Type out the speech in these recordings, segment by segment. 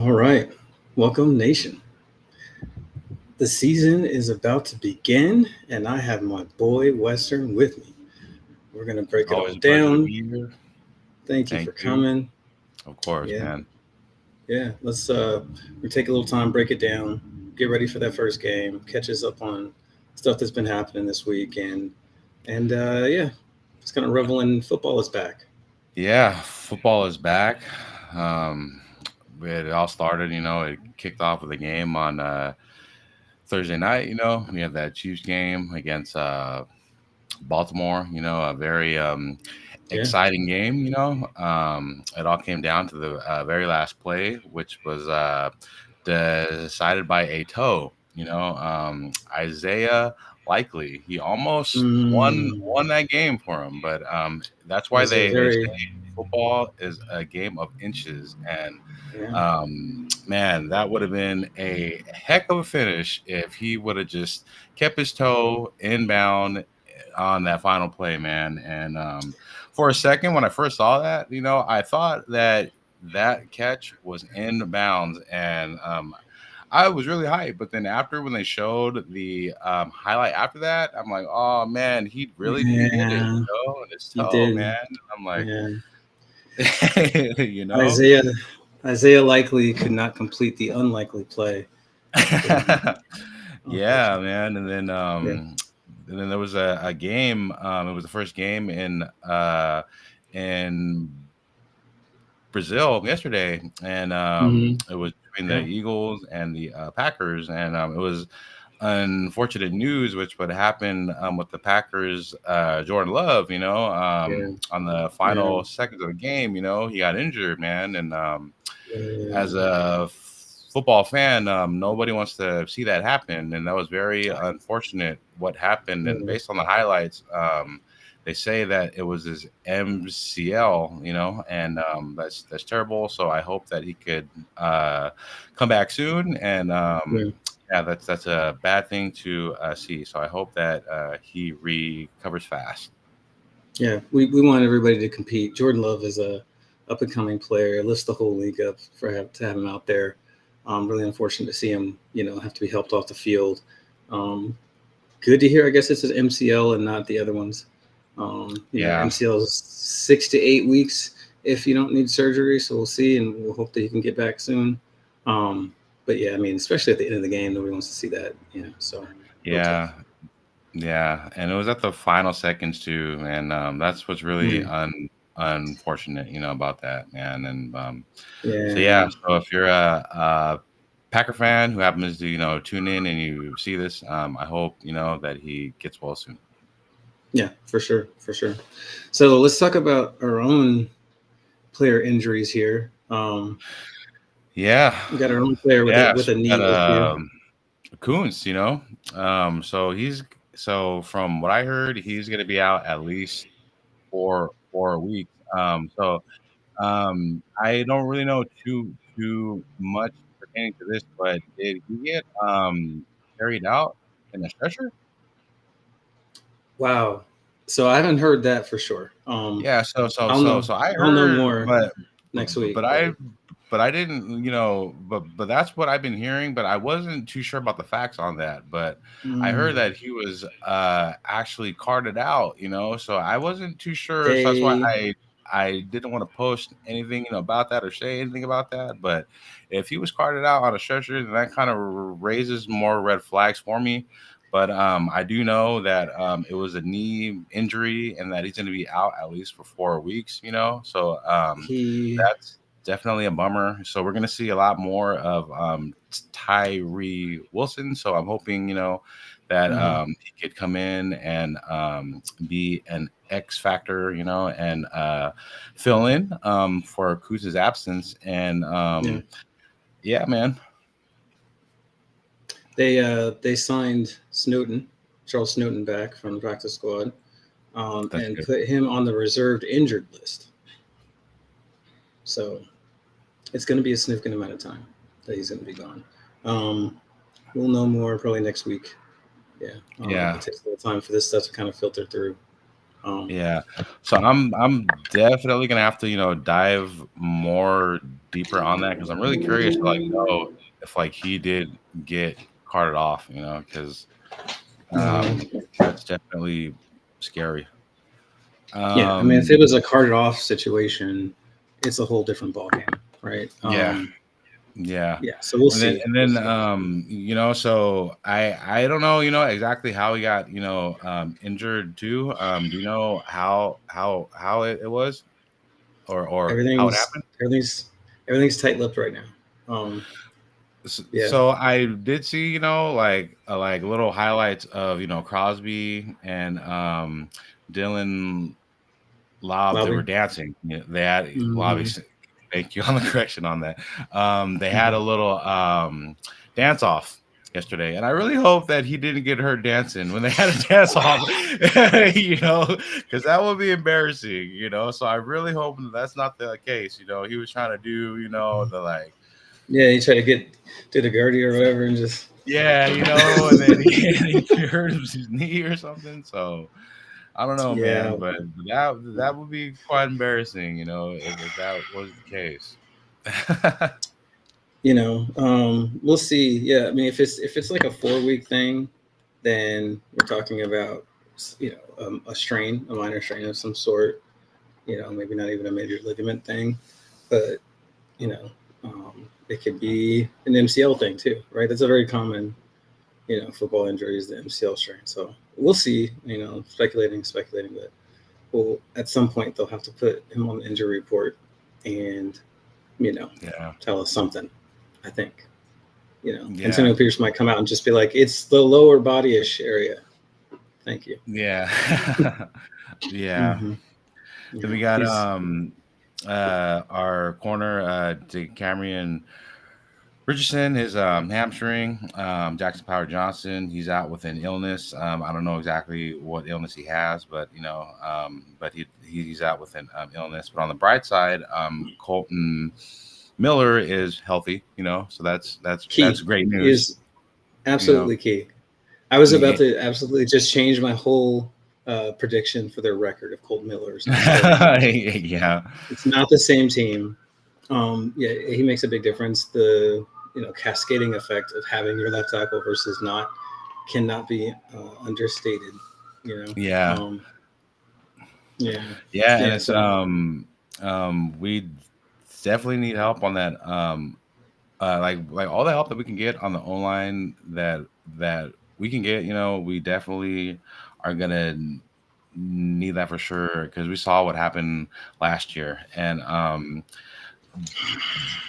All right. Welcome, nation. The season is about to begin, and I have my boy Western with me. We're going to break it Always all a pleasure to down. be here. Thank you for Thank you. coming. Of course, Yeah, man. yeah. We take a little time, break it down, get ready for that first game, catch us up on stuff that's been happening this week, and yeah, just kind of revel in football is back. Yeah, football is back. Um, it all started, it kicked off with a game on Thursday night. We had that Chiefs game against Baltimore. A very Yeah. exciting game. It all came down to the very last play, which was decided by a toe. Isaiah Likely, he almost Mm, won that game for him, but that's it why was a they very, say football is a game of inches, and yeah, man, that would have been a heck of a finish if he would have just kept his toe inbound on that final play, man. And for a second, when I first saw that, I thought that catch was in bounds, and I was really hyped. But then after, when they showed the highlight after that, I'm like, oh man, he really hit it, yeah, on his he toe, man. did. And I'm like, Yeah. you know. Isaiah Isaiah likely could not complete the unlikely play. Yeah, Unfortunately. man. Yeah. And then there was a game. It was the first game in Brazil yesterday, and Hmm. it was between the Yeah. Eagles and the Packers, and it was unfortunate news, which would happen with the Packers. Jordan Love, Yeah. on the Yeah. final seconds of the game, he got injured, man, and as Yeah. a football fan, nobody wants to see that happen, and that was very unfortunate what happened. And Yeah. based on the highlights, they say that it was his MCL, and that's terrible. So I hope that he could come back soon. And Yeah. yeah, that's a bad thing to see. So I hope that he recovers fast. Yeah. We want everybody to compete. Jordan Love is a up and coming player. Lifts the whole league up to have him out there. Really unfortunate to see him, have to be helped off the field. Um, Good to hear. I guess it's an MCL and not the other ones. Yeah. MCL is 6 to 8 weeks if you don't need surgery. So we'll see, and we'll hope that you can get back soon. Um, but yeah, I mean, especially at the end of the game, nobody wants to see that. So real tough. Yeah. Yeah, and it was at the final seconds too, and that's what's really Mm. unfortunate, about that, man. And so Yeah, yeah, so if you're a Packer fan who happens to tune in and you see this, I hope that he gets well soon. yeah, for sure, for sure. So let's talk about our own player injuries here. Yeah, We got our own player with a yeah. with So a we got knee issue. Coons, so from what I heard, he's going to be out at least four weeks. I don't really know too much pertaining to this, but did he get carried out in a stretcher? Wow. So I haven't heard that for sure. Yeah, so so I'll so know. so I I'll know heard, more but next but, week. but But I but I didn't, but that's what I've been hearing, but I wasn't too sure about the facts on that. But I heard mm, that he was actually carted out, so I wasn't too sure. So that's why they I didn't want to post anything, about that or say anything about that. But if he was carted out on a stretcher, then that kind of raises more red flags for me. But I do know that it was a knee injury and that he's going to be out at least for 4 weeks, So he that's definitely a bummer. So we're going to see a lot more of Tyree Wilson. So I'm hoping, that mhm, he could come in and be an X factor, and fill in for Kuz's absence. And yeah yeah, man, they signed Snowden, Charles Snowden back from the practice squad, that's and good. put him on the reserved injured list. So it's going to be a significant amount of time that he's going to be gone. Um, we'll know more probably next week. Yeah, Yeah. it takes a little time for this stuff to kind of filter through. Yeah. So I'm definitely gonna have to, dive more deeper on that because I'm really curious to like know if like he did get carted off, because um Mhm. that's definitely scary. Yeah, I mean, if it Um was a carted off situation, it's a whole different ballgame, right? yeah, yeah. Yeah, so we'll And then see. and We'll then see. so I don't know, exactly how he got, injured too. Do you know how it was or how it Everything's happened? everything's everything's tight-lipped right now. Um, yeah, So I did see, like little highlights of Crosby and Dylan Lob. They were lobby. dancing. They had Lobby. Hmm. Thank you on the correction on that. They had a Hmm. little dance off yesterday, and I really hope that he didn't get hurt dancing when they had a dance off. Because that would be embarrassing. So I really hope that's not the case. He was trying to do the like. Yeah, he tried to get to the Guardia or whatever, and just Yeah, and then he hurt his knee or something. So I don't know, yeah, man, but that would be quite embarrassing, if that was the case. we'll see. Yeah, I mean, if it's like a 4 week thing, then we're talking about a strain, a minor strain of some sort. Maybe not even a major ligament thing, but you know, it could be an MCL thing too, right? That's a very common, football injuries, the MCL strain. So we'll see. Speculating, but well, at some point they'll have to put him on the injury report and you know Yeah, tell us something. I think yeah, Antonio Pierce might come out and just be like, "It's the lower body-ish area." Thank you. yeah, yeah. Hmm. Then we got He's our corner DeCamerion Richardson, his hamstring. Jackson Power Johnson, he's out with an illness. I don't know exactly what illness he has, but but he's out with an illness. But on the bright side, Colton Miller is healthy. So that's key. great He news. is You know, absolutely key. I was about yeah, to absolutely just change my whole prediction for their record if Colt Miller is not starting for the Chiefs. yeah, It's not the same team. Yeah, he makes a big difference. The cascading effect of having your left tackle versus not cannot be understated. You know, yeah, yeah, yeah, and yeah. it's So we definitely need help on that. Like all the help that we can get on the online that we can get, we definitely are gonna need that for sure because we saw what happened last year, and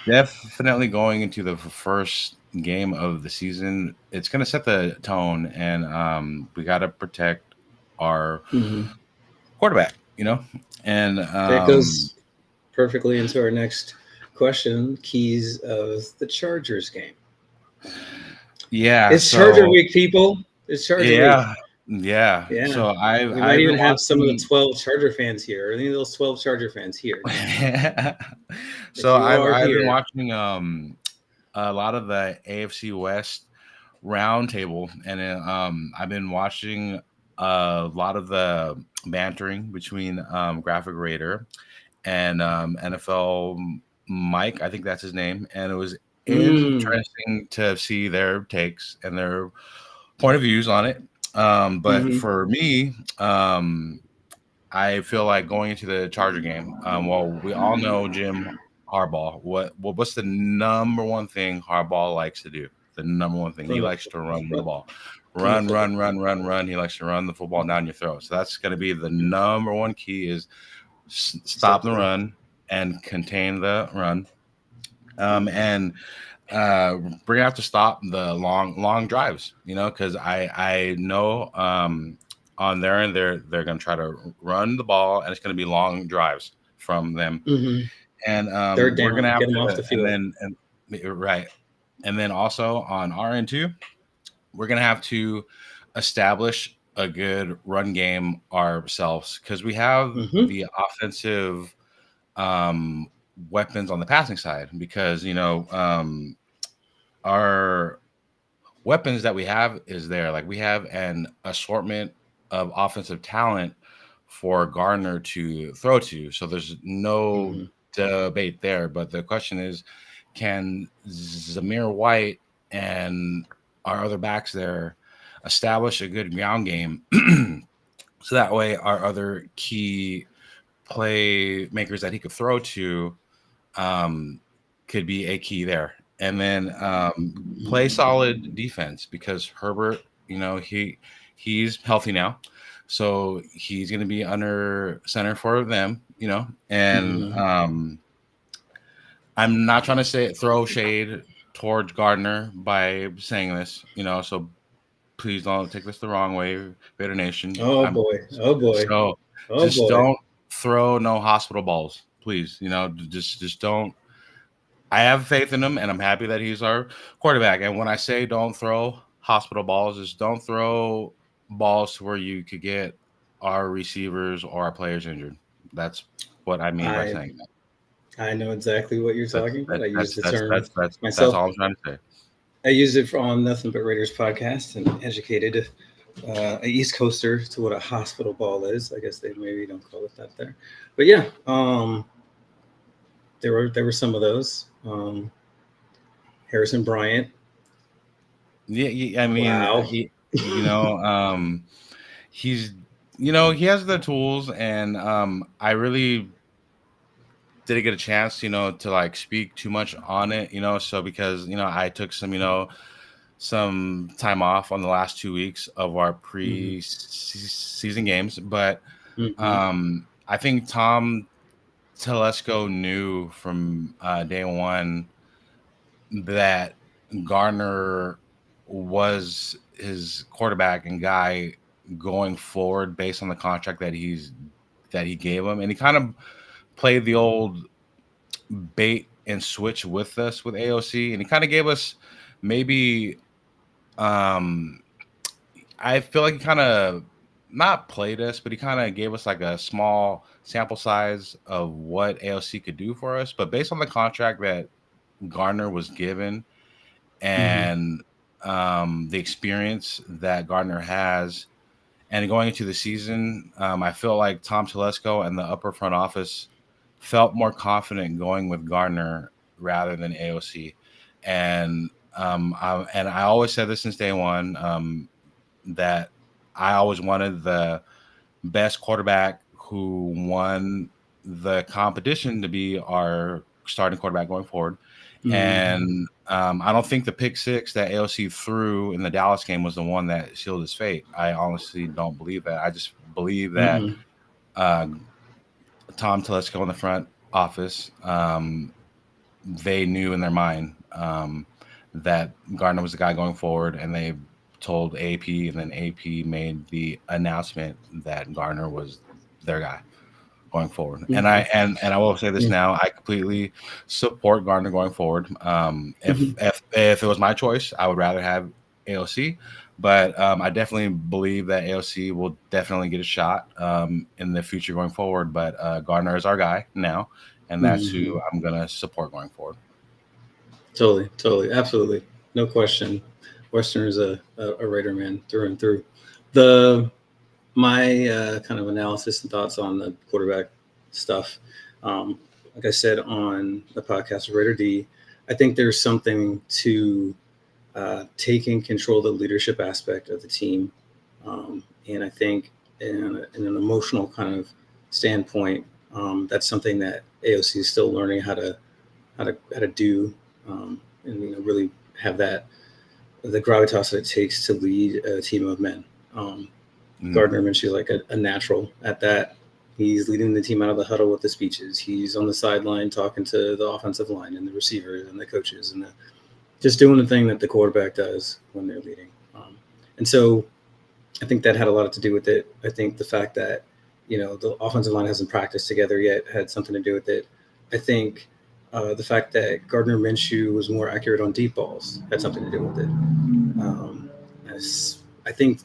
definitely going into the first game of the season, it's gonna set the tone, and we got to protect our mhm. quarterback, and That goes perfectly into our next question: keys of the Chargers game. yeah, It's Charger so week, people. It's Charger week. yeah, yeah, Yeah. so I've We might I've been even have some of the watching. 12 Charger fans here. Are any of those 12 Charger fans here? If So you I've are I've been here, watching a lot of the AFC West roundtable, and then, I've been watching a lot of the bantering between Graphic Raider and NFL Mike. I think that's his name, and it was mm, interesting to see their takes and their point of views on it. But hmm for me, I feel like going into the Charger game. Well, we all know Jim Harbaugh. What's the number one thing Harbaugh likes to do? The number one thing he run the likes to run the run, ball, run the run, football. run, run, run, run. He likes to run the football down your throat. So that's going to be the number one key is stop Stop the the run. run and contain the run. And we're gonna have to stop the long drives, because I know on their end they're gonna try to run the ball and it's gonna be long drives from them, Hmm. and Third we're gonna down, have get them off to the field. right, and then also on our end too, we're gonna have to establish a good run game ourselves because we have Hmm. the offensive um weapons on the passing side because our weapons that we have is there. Like we have an assortment of offensive talent for Gardner to throw to. So there's no debate there. But the question is, can Zamir White and our other backs there establish a good ground game? So that way our other key playmakers that he could throw to could be a key there. And then play solid defense, because Herbert, he's healthy now. So he's going to be under center for them, and I'm not trying to throw shade towards Gardner by saying this, so please don't take this the wrong way, Raidernation. Oh boy. So just don't throw no hospital balls, please. Just don't. I have faith in him, and I'm happy that he's our quarterback. And when I say don't throw hospital balls, is don't throw balls to where you could get our receivers or our players injured. That's what I mean by saying that. I know exactly what you're talking about. I use the term myself. That's all I'm trying to say. I used it on Nothing But Raiders podcast and educated a East Coaster to what a hospital ball is. I guess they maybe don't call it that there, but yeah, there were some of those. Harrison Bryant. Yeah. I mean, wow. He's he has the tools, and I really didn't get a chance, to like speak too much on it, so because I took some time off on the last 2 weeks of our pre-season games, but I think Tom Telesco knew from day one that Gardner was his quarterback and guy going forward based on the contract that he gave him, and he kind of played the old bait and switch with us with AOC, and he kind of gave us maybe I feel like he kind of not played us, but he kind of gave us like a small sample size of what AOC could do for us. But based on the contract that Gardner was given and the experience that Gardner has, and going into the season, I feel like Tom Telesco and the upper front office felt more confident going with Gardner rather than AOC. And I always said this since day one, that I always wanted the best quarterback who won the competition to be our starting quarterback going forward. And I don't think the pick six that AOC threw in the Dallas game was the one that sealed his fate. I honestly don't believe that. I just believe that Tom Telesco in the front office, they knew in their mind that Gardner was the guy going forward, and they told AP, and then AP made the announcement that Gardner was their guy going forward. And I will say this now, I completely support Gardner going forward. If it was my choice, I would rather have AOC, but I definitely believe that AOC will definitely get a shot in the future going forward. But Gardner is our guy now, and that's who I'm gonna support going forward. Totally, absolutely, no question. Westerner's a Raider man through and through. My kind of analysis and thoughts on the quarterback stuff, like I said on the podcast of Raider D, I think there's something to taking control of the leadership aspect of the team, and I think in an emotional kind of standpoint, that's something that AOC is still learning how to do, and really have that the gravitas that it takes to lead a team of men. Gardner Minshew is like a natural at that. He's leading the team out of the huddle with the speeches. He's on the sideline talking to the offensive line and the receivers and the coaches, and just doing the thing that the quarterback does when they're leading. And so I think that had a lot to do with it. I think the fact that, the offensive line hasn't practiced together yet had something to do with it. I think the fact that Gardner Minshew was more accurate on deep balls had something to do with it. I think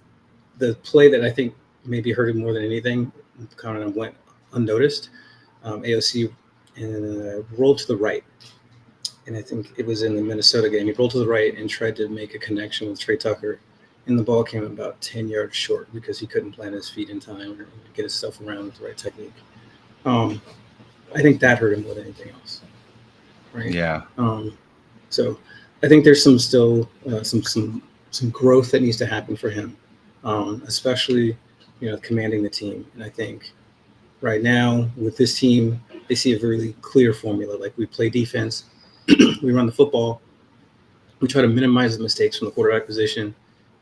the play that I think maybe hurt him more than anything kind of went unnoticed. AOC rolled to the right, and I think it was in the Minnesota game. He rolled to the right and tried to make a connection with Trey Tucker, and the ball came about 10 yards short because he couldn't plant his feet in time or get himself around with the right technique. I think that hurt him more than anything else, right? Yeah. So I think there's still some growth that needs to happen for him, especially commanding the team. And I think right now with this team, they see a really clear formula. Like, we play defense, we run the football, we try to minimize the mistakes from the quarterback position,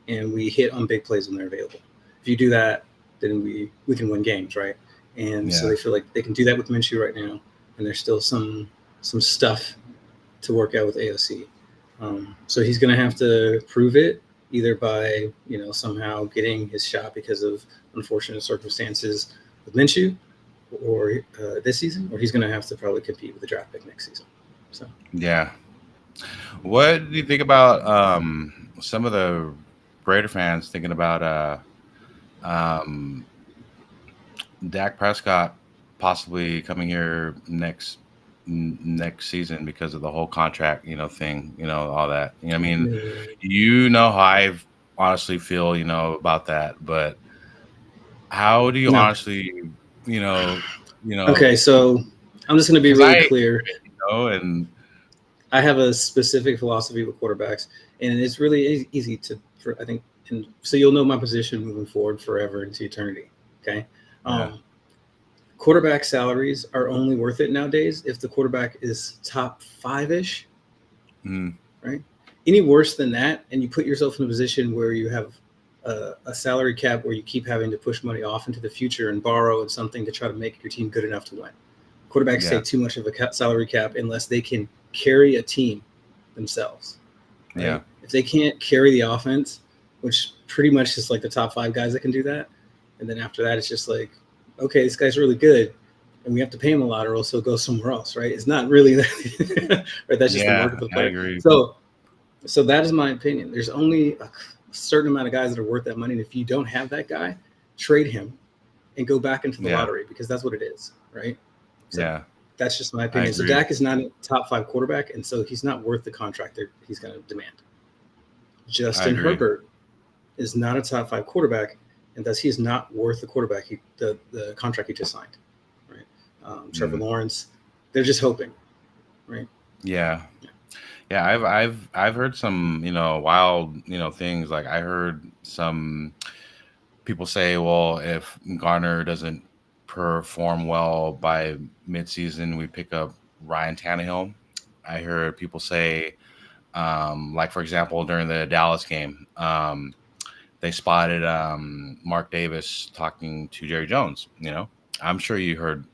and we hit on big plays when they're available. If you do that, then we can win games, right? And so they feel like they can do that with Minshew right now, and there's still some stuff to work out with AOC. So he's going to have to prove it either by somehow getting his shot because of unfortunate circumstances with Minshew, or this season, or he's going to have to probably compete with the draft pick next season. So yeah. What do you think about some of the Raider fans thinking about Dak Prescott possibly coming here next season because of the whole contract, thing, all that. I mean, how I honestly feel, about that, but how do you honestly, Okay, so I'm just going to be really clear. And I have a specific philosophy with quarterbacks, and it's really easy I think, and so you'll know my position moving forward forever into eternity. Okay. Quarterback salaries are only worth it nowadays if the quarterback is top 5-ish, right? Any worse than that, and you put yourself in a position where you have a salary cap where you keep having to push money off into the future and borrow and something to try to make your team good enough to win. Quarterbacks take too much of a salary cap unless they can carry a team themselves. Right? Yeah. If they can't carry the offense, which pretty much is like the top 5 guys that can do that, and then after that, it's just like, okay, this guy's really good, and we have to pay him a lot, or else he'll go somewhere else, right? It's not really that, right? That's just the market for the player. I agree. So that is my opinion. There's only a certain amount of guys that are worth that money, and if you don't have that guy, trade him and go back into the lottery, because that's what it is, right? So that's just my opinion. So Dak is not a top 5 quarterback, and so he's not worth the contract that he's going to demand. Justin Herbert is not a top 5 quarterback, and thus he's not worth the quarterback the contract he just signed, right? Trevor Lawrence, they're just hoping, right? Yeah. I've heard some wild things. Like, I heard some people say, well, if Garner doesn't perform well by midseason, we pick up Ryan Tannehill. I heard people say, like, for example, during the Dallas game, they spotted Mark Davis talking to Jerry Jones. I'm sure you heard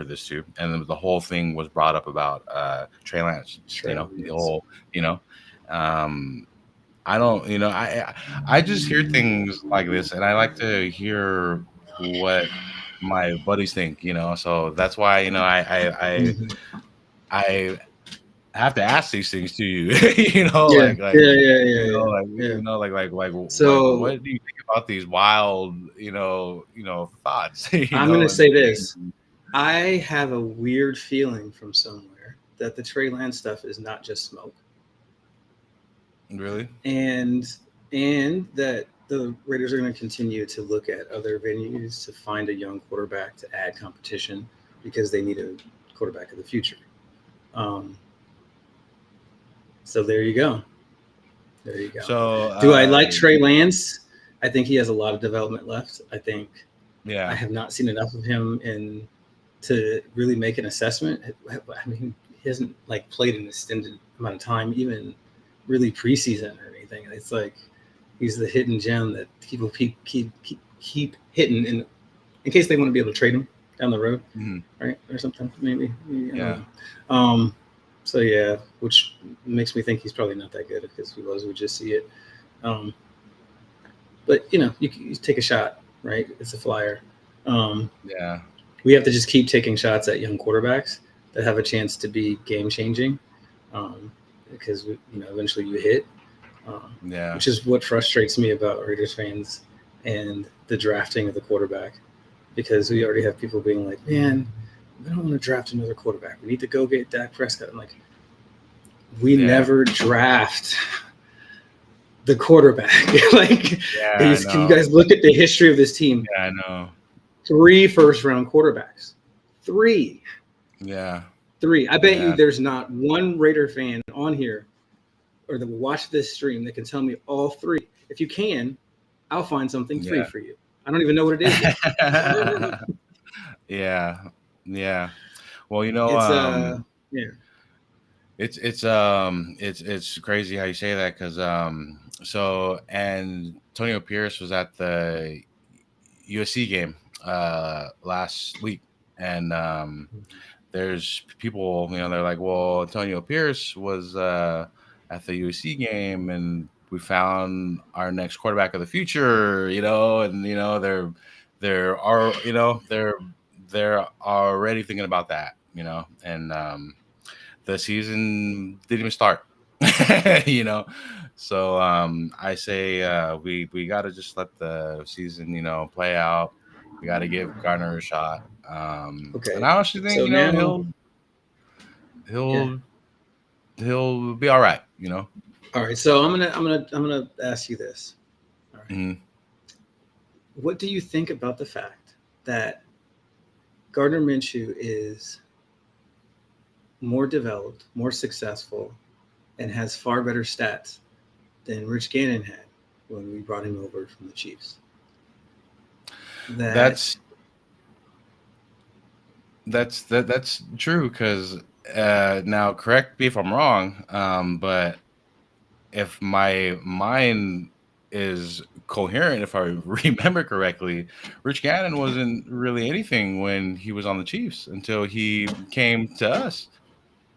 this too, and the whole thing was brought up about Trey Lance. The whole, I don't, I just hear things like this, and I like to hear what my buddies think. So that's why I have to ask these things to you. So what do you think about these wild, thoughts? I'm going to say this. I have a weird feeling from somewhere that the Trey Lance stuff is not just smoke. Really? And that the Raiders are going to continue to look at other venues to find a young quarterback to add competition, because they need a quarterback of the future. So there you go. So do I like Trey Lance? I think he has a lot of development left. I think I have not seen enough of him to really make an assessment. I mean, he hasn't played an extended amount of time, even really preseason or anything. It's like he's the hidden gem that people keep hitting in case they want to be able to trade him down the road, right, or something maybe. So which makes me think he's probably not that good, because if he was, we just see it. But you take a shot, right? It's a flyer. We have to just keep taking shots at young quarterbacks that have a chance to be game changing, because eventually you hit. Which is what frustrates me about Raiders fans and the drafting of the quarterback, because we already have people being like, man, we don't want to draft another quarterback. We need to go get Dak Prescott. I'm like, we never draft the quarterback. Like, Yeah, I can you know. guys look at the history of this team? Yeah, I know. 3 first-round quarterbacks. 3. Yeah, 3. I bet you yeah, there's not one Raider fan on here or that will watch this stream that can tell me all 3. If you can, I'll find something free yeah. for you. I don't even know what it is yet. Yeah, yeah. Well, It's yeah. it's crazy how you say that because so Antonio Pierce was at the USC game last week, and there's people, they're like, well, Antonio Pierce was at the USC game, and we found our next quarterback of the future, and they're already thinking about that, and the season didn't even start, you know. So I say we got to just let the season, play out. We got to give Garner a shot. And Okay. I actually think, So now, yeah. he'll he'll be all right, All right. So I'm gonna ask you this. All right. Mhm. What do you think about the fact that Gardner Minshew is more developed, more successful, and has far better stats than Rich Gannon had when we brought him over from the Chiefs? That's that's true because now correct me if I'm wrong, but if my mind is coherent, if I remember correctly, Rich Gannon wasn't really anything when he was on the Chiefs until he came to us.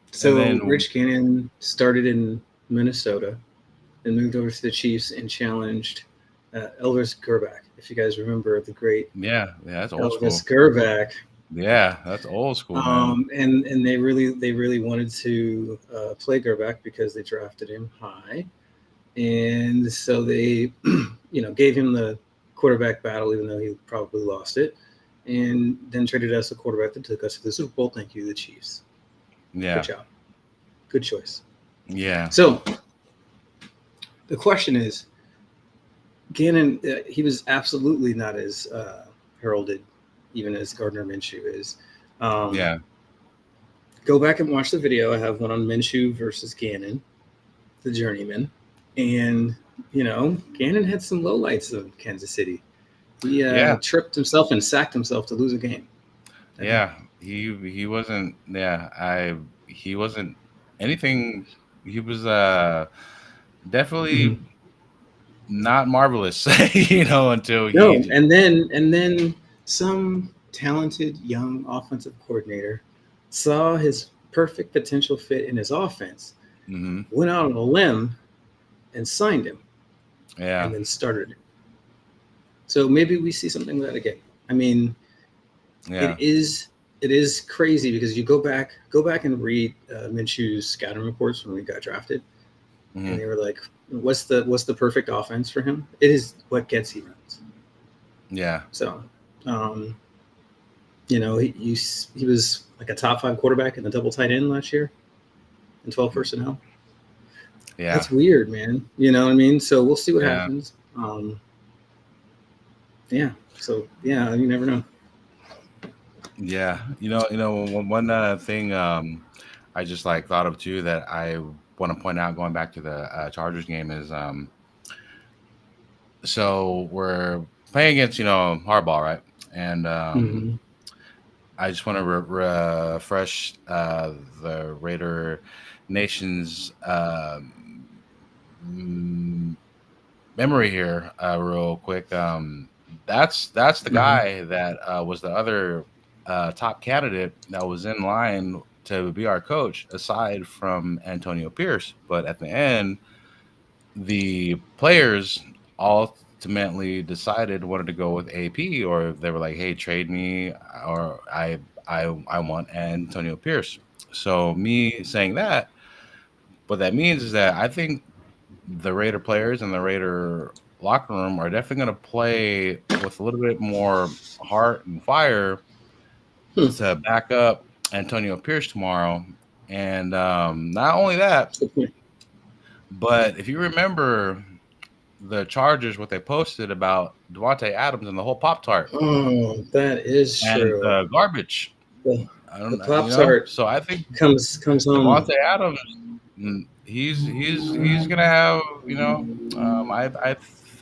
And So then, Rich Gannon started in Minnesota and moved over to the Chiefs and challenged Elvis Grbac. If you guys remember the great yeah, that's old Elvis school. Grbac, Yeah, that's old school, man. and they really wanted to play Grbac because they drafted him high, and so they gave him the quarterback battle, even though he probably lost it, and then traded us a quarterback that took us to the Super Bowl. Thank you, the Chiefs. Good Yeah, job. Good choice. yeah, So the question is, Gannon, he was absolutely not as heralded, even as Gardner Minshew is. Um, yeah, Go back and watch the video. I have one on Minshew versus Gannon, the journeyman. And, Gannon had some lowlights of Kansas City. He yeah, tripped himself and sacked himself to lose a game. That yeah. happened. He wasn't. Yeah, he wasn't anything. He was definitely Mhm. not marvelous, until he No, just. and then some talented young offensive coordinator saw his perfect potential fit in his offense, Hmm. went out on a limb and signed him, Yeah, and then started it. So maybe we see something like that again. I mean, it yeah. is it is crazy because you go back and read Minshew's scouting reports when we got drafted, and Hmm. they were like, "What's the perfect offense for him? It is what gets he runs." Yeah, So, um, he was like a top 5 quarterback in the double tight end last year in 12 personnel. yeah, That's weird, man. You know what I mean? So we'll see what yeah, happens. Yeah. So yeah, you never know. yeah. One thing I just like thought of too that I want to point out going back to the Chargers game is so we're playing against Harbaugh, right? And Hmm. I just want to refresh the Raider Nation's m- memory here real quick. That's the Hmm. guy that was the other top candidate that was in line to be our coach, aside from Antonio Pierce. But at the end, the players ultimately decided wanted to go with AP, or they were like, "Hey, trade me, or I want Antonio Pierce." So me saying that, what that means is that I think the Raider players and the Raider locker room are definitely going to play with a little bit more heart and fire Hmm. to back up Antonio Pierce tomorrow. And not only that, Good point. but if you remember, the Chargers what they posted about Devontae Adams and the whole Pop Tart Oh, that is and true. the garbage. The, I the don't know, Pop Tart So I think comes home. Devontae Adams, he's gonna have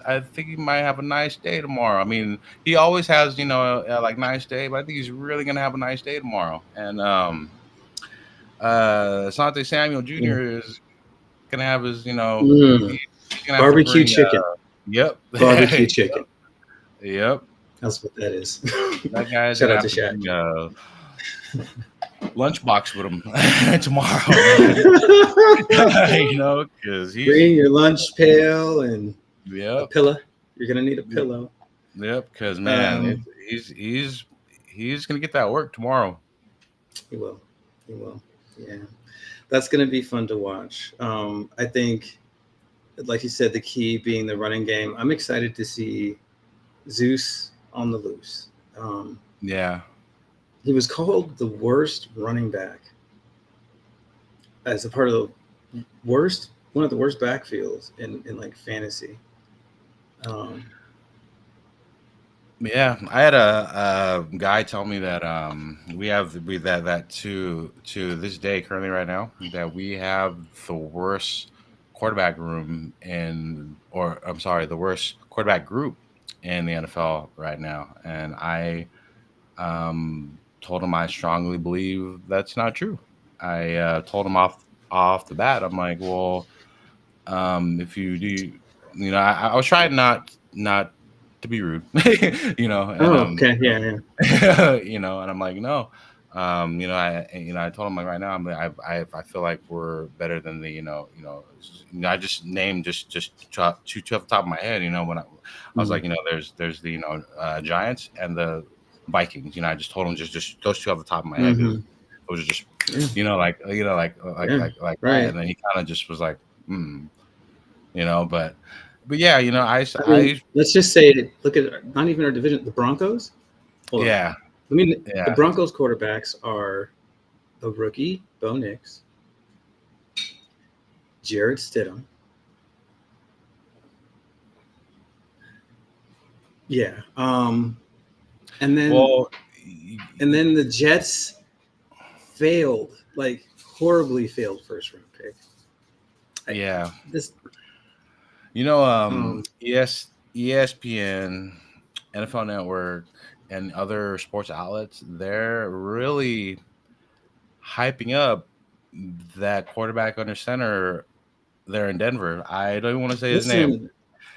I think he might have a nice day tomorrow. I mean, he always has like nice day, but I think he's really gonna have a nice day tomorrow. And Asante Samuel Mm. Jr. is gonna have his Mm. he's gonna have to Barbecue bring chicken. yep Barbecue chicken. yep That's what that is. that guy's Shout gonna out have to to Shaq. bring a lunchbox with him tomorrow, man. Because he's Bring your lunch pail and a yep. pillow. You're gonna need a pillow. Yep, because man, Um, he's gonna get that work tomorrow. he will. He will. Yeah, that's gonna be fun to watch. I think, like you said, the key being the running game. I'm excited to see Zeus on the loose. Um, Yeah, he was called the worst running back as a part of the one of the worst backfields in like fantasy. Um, yeah. I had a guy tell me that we that to this day currently right now that we have the worst quarterback room in or I'm sorry the worst quarterback group in the NFL right now, and I told him I strongly believe that's not true. I told him off the bat. I'm like, well, if you do, I was trying not to be rude, and oh, okay, yeah, yeah. and I'm like, no, I told him like right now, I feel like we're better than the, I just named just two off the top of my head, when I was Mm. like, there's the Giants and the Vikings, I just told him just those two off the top of my head because Mm-hmm. it was just, Yeah, like yeah, that, right. and then he kind of just was like, hmm, but yeah, I mean, let's just say, look at not even our division, the Broncos. Hold on. yeah, I mean, the yeah, Broncos quarterbacks are a rookie, Bo Nix, Jared Stidham. Yeah. And then well, the Jets failed, like horribly failed first round pick. I, yeah. this um ESPN, NFL Network, and other sports outlets, they're really hyping up that quarterback under center there in Denver. I don't even want to say his name. listen,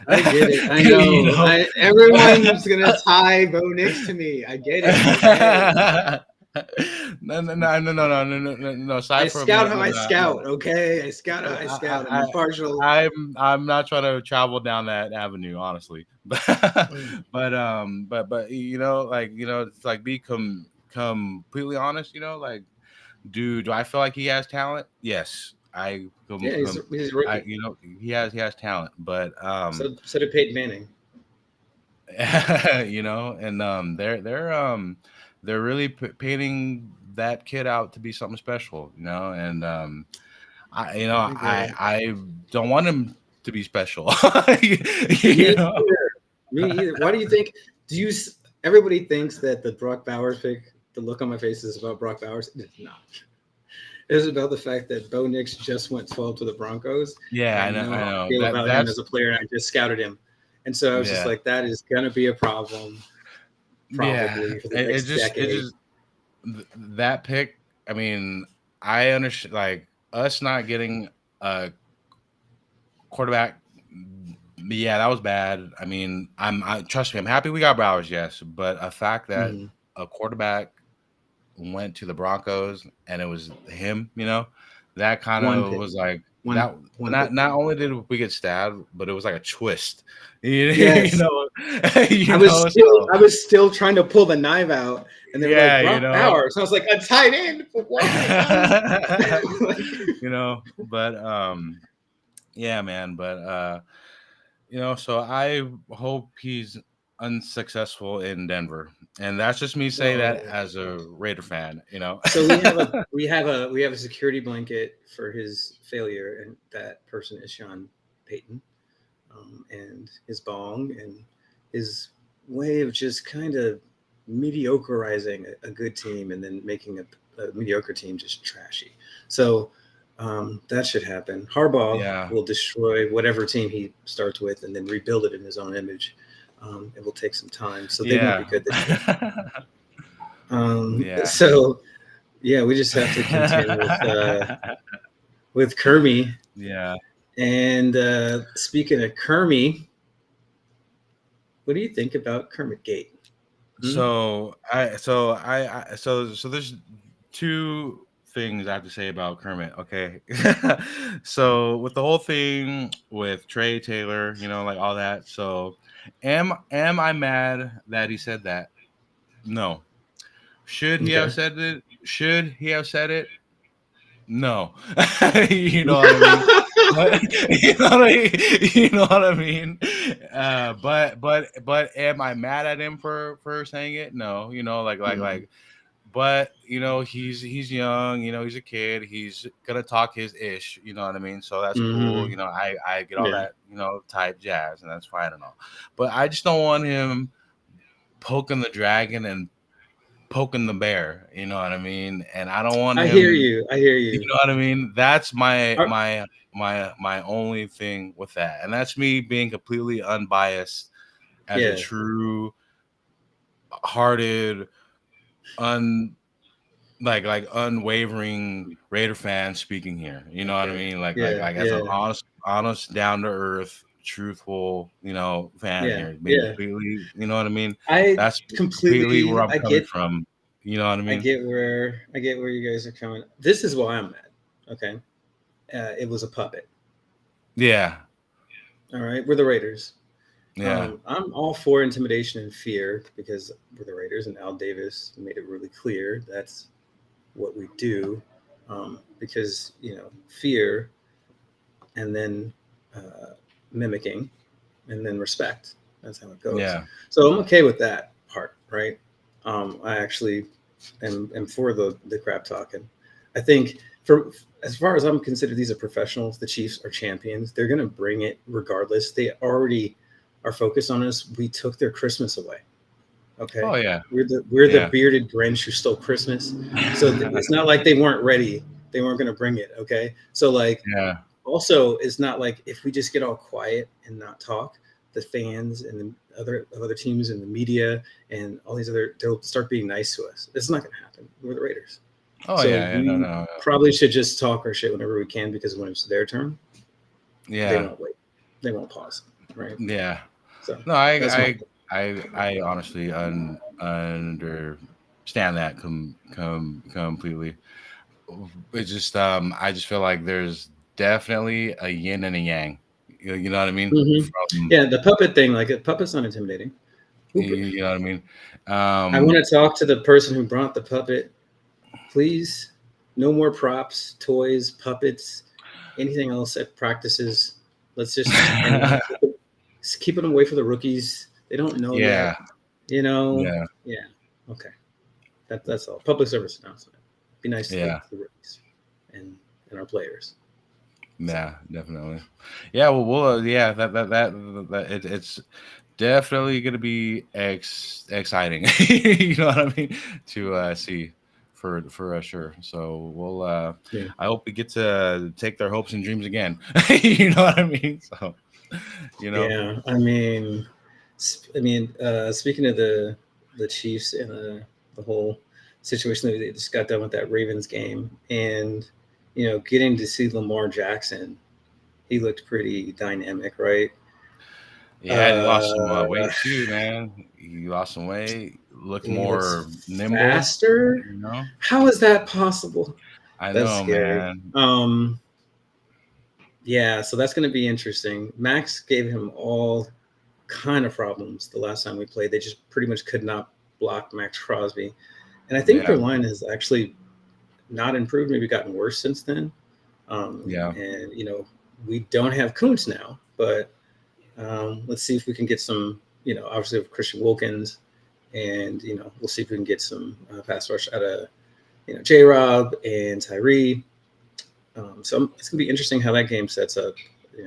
I get it. I you know. know. Everyone's gonna tie Bo Nix to me. I get it. Okay. No. I Aside from scout how I scout. Okay, I scout how I scout. I'm I, impartial. I'm not trying to travel down that avenue, honestly. Mm. But it's like be completely honest. Like, do I feel like he has talent? Yes, Yeah, he's a rookie. he has talent, but So did Peyton Manning. and they're really painting that kid out to be something special, and I get it. I don't want him to be special. Me you know? either. Me either. Why do you think? Do you? Everybody thinks that the Brock Bowers pick. The look on my face is about Brock Bowers. It's not. It's about the fact that Bo Nix just went 12 to the Broncos, and Yeah, I I know, know I how I know feel that about him as that's a player, and I just scouted him, and so I was just yeah, like, that is gonna be a problem yeah. probably for the It next just decade. that pick. I mean, I understand like us not getting a quarterback. Yeah, that was bad. I mean, trust me, I'm happy we got Bowers, yes, but a fact that Mhm. a quarterback went to the Broncos and it was him, that kind One of pick, was like one that. one pick. Not only did we get stabbed, but it was like a twist. You Yes, know, so I was still trying to pull the knife out, and they were like yeah, Brock Bowers. I was like, a tight end for what? Like, but yeah, man, but so I hope he's unsuccessful in Denver, and that's just me saying that no. as a Raider fan. So we have a security blanket for his failure, and that person is Sean Payton. and his bong and his way of just kind of mediocreizing a good team and then making a mediocre team just trashy. So that should happen. Harbaugh Yeah. will destroy whatever team he starts with and then rebuild it in his own image. It will take some time, so they won't be Yeah. good this year. Yeah. So yeah, we just have to contend with Kermie. Yeah. And speaking of Kermie, what do you think about Kermit Gate? Hmm? So there's two things I have to say about Kermit. Okay. So with the whole thing with Trey Taylor, like all that. So am I mad that he said that? No. Should he have Okay. said it? Should he have said it? No. You know what I mean? But you know what I mean? But am I mad at him for saying it? No. Mm, but he's young, he's a kid, he's gonna talk his ish, you know what I mean? So that's cool. mhm. I get all Yeah. that, type jazz, and that's fine and all. But I just don't want him poking the dragon and poking the bear, you know what I mean? And I don't want I hear him, you. I hear you you. know what I mean? That's my Are- my my only thing with that. And that's me being completely unbiased as a yeah. true hearted, un like unwavering Raider fan speaking here. You know what I Okay. mean? Like like Yeah. like as an Yeah. honest, down to earth, truthful, fan Yeah. here. Being Yeah. completely, you know what I mean? I That's completely where completely. I'm I coming get. from. You know what I I mean? get where. I get where you guys are coming. This is why I'm mad. Okay. It was a puppet. Yeah. All right. We're the Raiders. Yeah. I'm all for intimidation and fear because we're the Raiders, and Al Davis made it really clear that's what we do. Because fear and then uh, mimicking and then respect. That's how it goes. Yeah. So I'm okay with that part, right? I actually am for the crap talking. I think for as far as I'm considered, these are professionals. The Chiefs are champions. They're going to bring it regardless. They already are focused on us. We took their Christmas away. Okay, Oh yeah. we're the Yeah. bearded Grinch who stole Christmas. So it's not like they weren't ready. They weren't going to bring it. Okay, so like Yeah. also it's not like if we just get all quiet and not talk, the fans and the other teams and the media and all these other they'll start being nice to us. It's not going to happen. We're the Raiders, Oh so yeah. Yeah. No. we No. probably should just talk our shit whenever we can because when it's their turn, they Yeah. won't wait. They won't pause. Right. Yeah. So No. I. that's my I. I honestly understand that completely. It's just I just feel like there's definitely a yin and a yang. You know what I mean? Mhm. From Yeah, the puppet thing. Like a puppet's not intimidating. you know what I mean? I want to talk to the person who brought the puppet. Please, no more props, toys, puppets, anything else at practices. Let's just keep them away from the rookies. They don't know Yeah. yet. You know, Yeah. yeah. Okay, that's all. Public service announcement. Be nice to Yeah. the rookies and our players. So Yeah. Definitely. Yeah. Well. Yeah. It's definitely going to be exciting. You know what I mean? To see for sure. So we'll. yeah, I hope we get to take their hopes and dreams again. You know what I mean? So you know. yeah. Speaking of the Chiefs and the whole situation that they just got done with that Ravens game, and getting to see Lamar Jackson, he looked pretty dynamic, right? Yeah, and he lost some Uh, weight too, man. He lost some weight, looked he more looks nimble. faster. You know, How is that possible? I That's know, scary. man. Yeah, so that's going to be interesting. Max gave him all kind of problems the last time we played. They just pretty much could not block Max Crosby. And I think their Yeah, line has actually not improved, maybe gotten worse since then. yeah, And we don't have Kuntz now, but let's see if we can get some. Obviously with Christian Wilkins, and we'll see if we can get some pass rush out of J. Rob and Tyree. So it's gonna be interesting how that game sets up.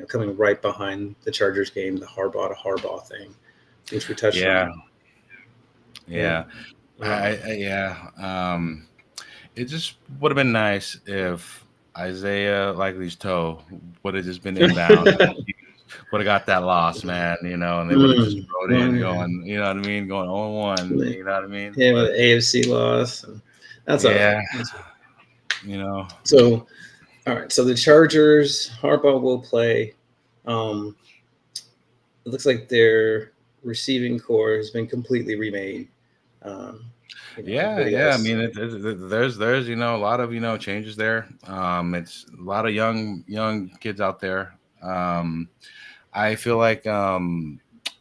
coming right behind the Chargers game, the Harbaugh to Harbaugh thing, which we touched on. Yeah. It just would have been nice if Isaiah Likely's toe would have just been inbound. Would have got that loss, man, and they would have just rode in going, you know what I mean, going 0-1, you know what I mean? Yeah, with the AFC loss. That's yeah, So, all right. So the Chargers, Harbaugh will play. It looks like their receiving core has been completely remade. Yeah. I mean, there's a lot of changes there. It's a lot of young kids out there. I feel like I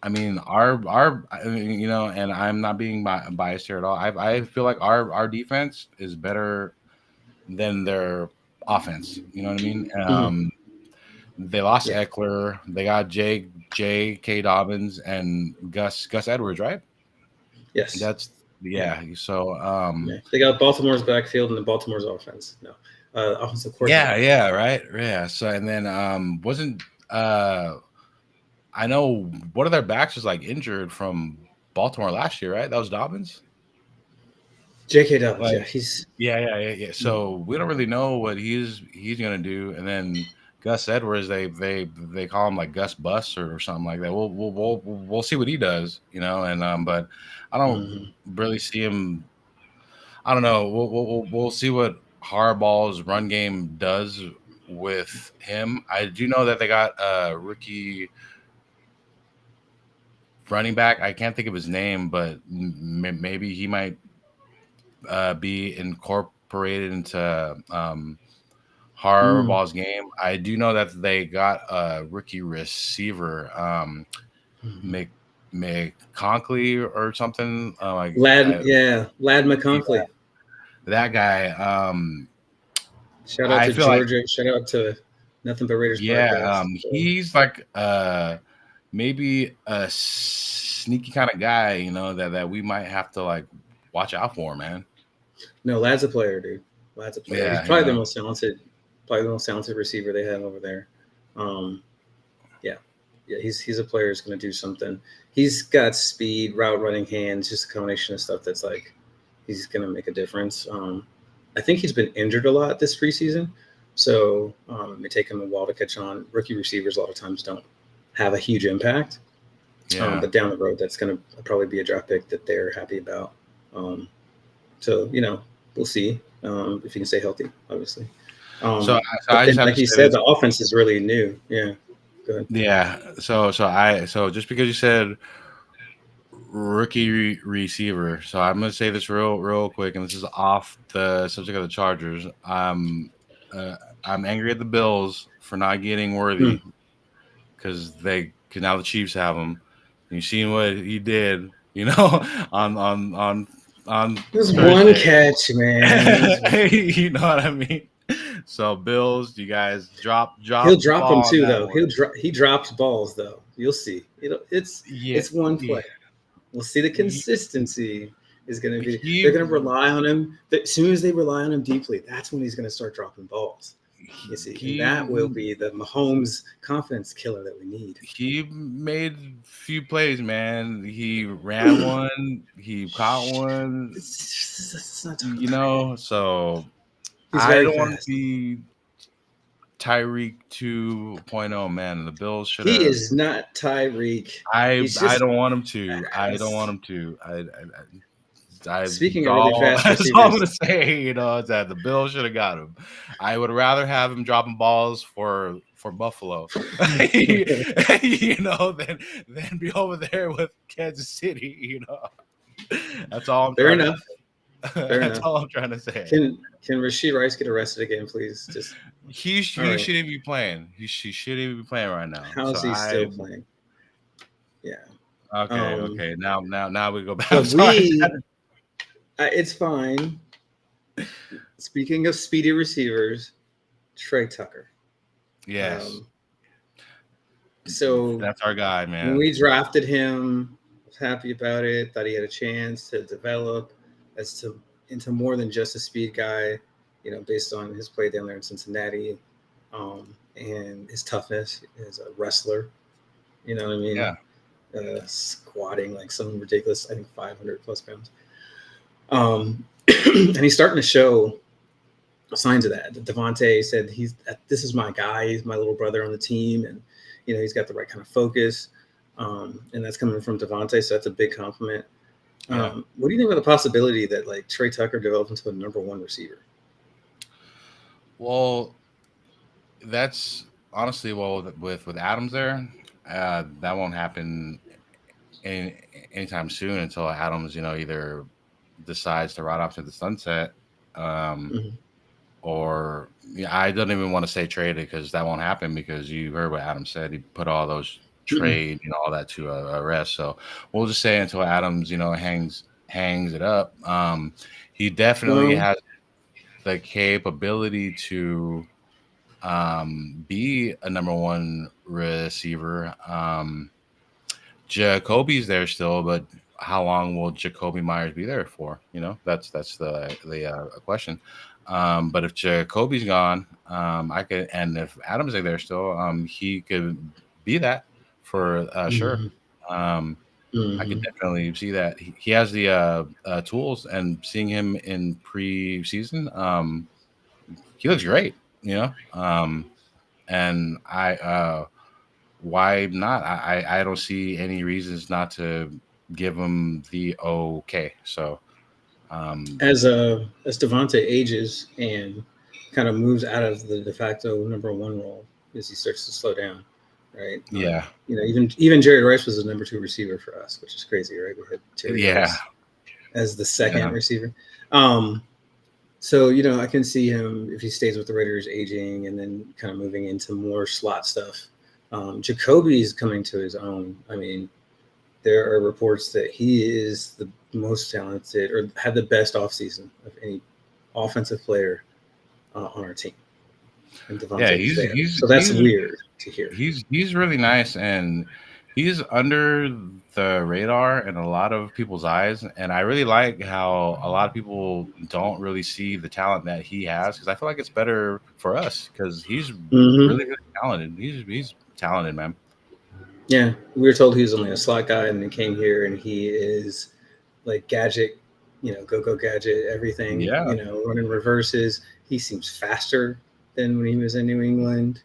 mean and I'm not being biased here at all. I feel like our defense is better than their offense. You know what I mean? They lost Eckler. They got J.K. Dobbins and Gus Edwards, right? Yes. So they got Baltimore's backfield and the Baltimore's offense. No, offensive coordinator. Right. So and then wasn't I know one of their backs was like injured from Baltimore last year, right? That was Dobbins. J.K. Dobbins, he's So we don't really know what he's gonna do, and then Gus Edwards, they call him like Gus Bus or something like that. We'll see what he does, and but I don't really see him. I don't know. We'll see what Harbaugh's run game does with him. I do know that they got a rookie running back. I can't think of his name, but maybe he might be incorporated into Harbaugh's game. I do know that they got a rookie receiver, McConkley or something. Lad McConkley. That guy. Shout out to Georgia. Shout out to Nothing But Raiders. He's like maybe a sneaky kind of guy, that we might have to like watch out for, man. No, Lad's a player, dude. Lad's a player. He's probably the most talented receiver they have over there. He's a player who's going to do something. He's got speed, route running hands, just a combination of stuff that's like he's going to make a difference. I think he's been injured a lot this preseason, so it may take him a while to catch on. Rookie receivers a lot of times don't have a huge impact, but down the road, that's going to probably be a draft pick that they're happy about. So we'll see if he can stay healthy, obviously. So like you said, the offense is really new. Yeah. Go ahead. Yeah. So just because you said rookie receiver, so I'm gonna say this real quick, and this is off the subject of the Chargers. I'm angry at the Bills for not getting Worthy because now the Chiefs have him. And you seen what he did, on There's one catch, man. You know what I mean? So Bills, you guys drop. He'll drop them too, though. He drops balls, though. You'll see. It's one play. We'll see the consistency is going to be. They're going to rely on him. As soon as they rely on him deeply, that's when he's going to start dropping balls. You see, and that will be the Mahomes confidence killer that we need. He made a few plays, man. He ran one. He caught one. It's not so I don't want to be Tyreek 2.0, man. The Bills should have. He is not Tyreek. I don't want him to. I don't want him to. Speaking of really fast receivers, that's all I'm going to say, is that the Bills should have got him. I would rather have him dropping balls for Buffalo, than be over there with Kansas City, That's all I'm Fair trying enough. That's all I'm trying to say. Can Rashid Rice get arrested again, please? He shouldn't be playing. He shouldn't even be playing right now. How is he still playing? Yeah. Okay. Now we go back. It's fine. Speaking of speedy receivers, Trey Tucker. Yes. So that's our guy, man. When we drafted him, I was happy about it. Thought he had a chance to develop into more than just a speed guy, based on his play down there in Cincinnati. and his toughness as a wrestler. You know what I mean? Yeah. Squatting like some ridiculous, I think 500 plus pounds. And he's starting to show signs of that. Devontae said this is my guy. He's my little brother on the team, and he's got the right kind of focus. And that's coming from Devontae, so that's a big compliment. Yeah. What do you think about the possibility that like Trey Tucker develops into a #1 receiver? Well, that's honestly with Adams there, that won't happen any anytime soon until Adams, either decides to ride off to the sunset, um, Mm-hmm. or I don't even want to say traded because that won't happen because you heard what Adams said. He put all those Mm-mm. trade and all that to a rest. So we'll just say until Adams, hangs it up. He definitely Well, has the capability to be a #1 receiver. Jacoby's there still, but how long will Jacoby Myers be there for? That's the question. But if Jacoby's gone, I could, and if Adams is there still, he could be that for sure. mm-hmm. Um, I could Mm-hmm. definitely see that he has the tools, and seeing him in preseason, he looks great. And why not? I don't see any reasons not to give him the okay. So um, As Devontae ages and kind of moves out of the de facto #1 role as he starts to slow down, right? yeah, Even Jerry Rice was a #2 receiver for us, which is crazy, right? We had Jerry yeah, Rice as the second yeah, receiver. Um, so I can see him if he stays with the Raiders aging and then kind of moving into more slot stuff. Jacoby's coming to his own. I mean, there are reports that he is the most talented or had the best offseason of any offensive player on our team, and yeah. Devontae was He's there. he's So that's he's weird to hear. he's really nice, and he's under the radar in a lot of people's eyes. And I really like how a lot of people don't really see the talent that he has, because I feel like it's better for us because he's Mm-hmm. really, really talented. He's talented, man. Yeah, we were told he was only a slot guy, and then came here, and he is like gadget, go gadget, everything, Yeah. running reverses. He seems faster than when he was in New England,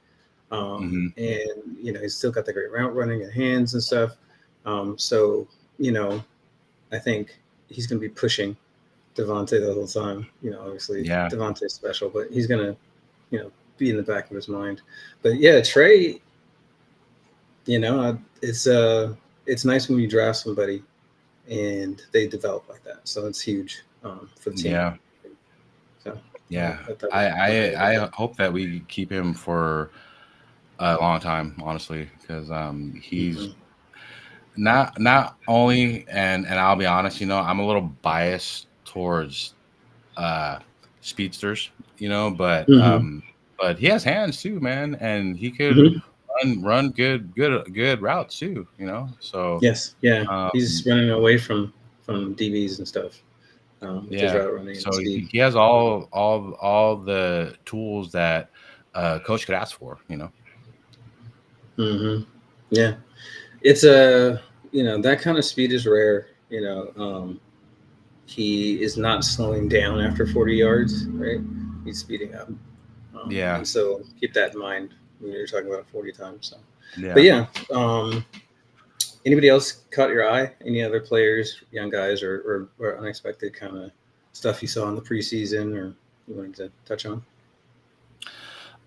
Hmm. and he's still got the great route running and hands and stuff. So you know, I think he's going to be pushing Devontae the whole time. Obviously Yeah. Devontae's special, but he's going to be in the back of his mind. But yeah, Trey, it's nice when you draft somebody and they develop like that. So it's huge for the team. Yeah. So Yeah, that I, was my highlight I there. I hope that we keep him for a long time, honestly, because he's Mm-hmm. not only, and I'll be honest, I'm a little biased towards uh speedsters, Mm-hmm. but he has hands too, man, and he could Mm-hmm. run good routes too, so Yes, yeah, he's um running away from DBs and stuff with his yeah, route running and so speed. he has all the tools that coach could ask for. Mm-hmm. Yeah, it's a that kind of speed is rare. He is not slowing down after 40 yards, right? He's speeding up, Yeah, and so keep that in mind when you're talking about 40 times. So, but yeah. yeah, anybody else caught your eye? Any other players, young guys, or unexpected kind of stuff you saw in the preseason, or you wanted to touch on?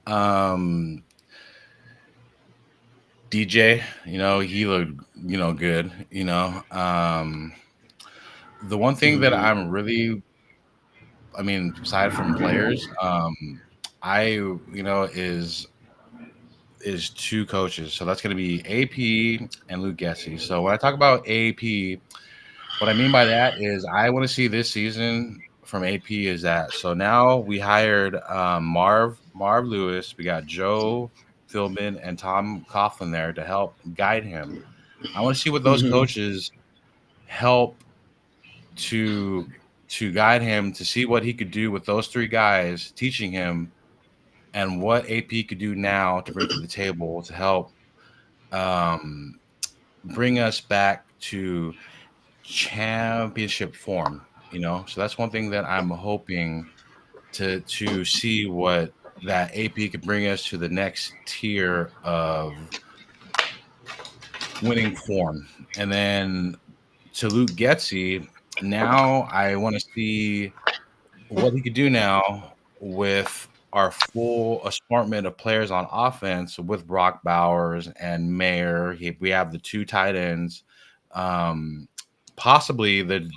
Um, DJ, he looked, good. The one thing that Mm-hmm. I'm really, I mean, aside from players, is two coaches. So that's going to be AP and Luke Gessie. So when I talk about AP, what I mean by that is I want to see this season from AP is that. So now we hired Marv Lewis. We got Joe Philbin and Tom Coughlin there to help guide him. I want to see what those Mm-hmm. coaches help to guide him to see what he could do with those three guys teaching him, and what AP could do now to bring to the table to help um, bring us back to championship form. So that's one thing that I'm hoping to see what that AP could bring us to the next tier of winning form. And then to Luke Getzey, now I want to see what he could do now with our full assortment of players on offense with Brock Bowers and Mayer. We have the two tight ends, um, possibly the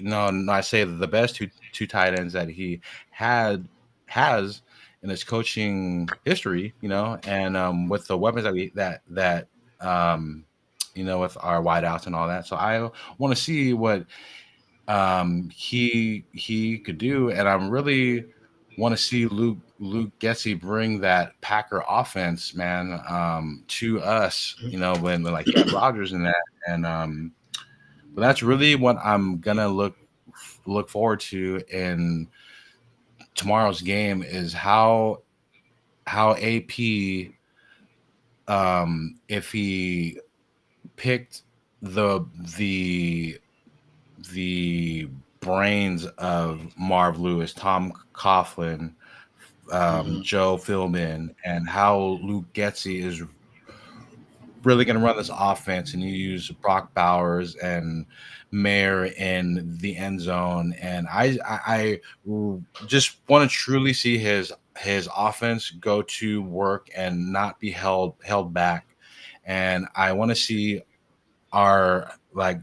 no, I say the best two tight ends that he had has in his coaching history. And with the weapons that um, with our wideouts and all that. So I want to see what he could do, and I'm really want to see Luke Getzey bring that Packer offense, man, to us. When like he had Rodgers in that, and but that's really what I'm gonna look forward to in tomorrow's game is how AP if he picked the the brains of Marv Lewis, Tom Coughlin, Mm-hmm. Joe Philbin, and how Luke Getzey is really going to run this offense, and you use Brock Bowers and Mayer in the end zone, and I just want to truly see his offense go to work and not be held back, and I want to see our like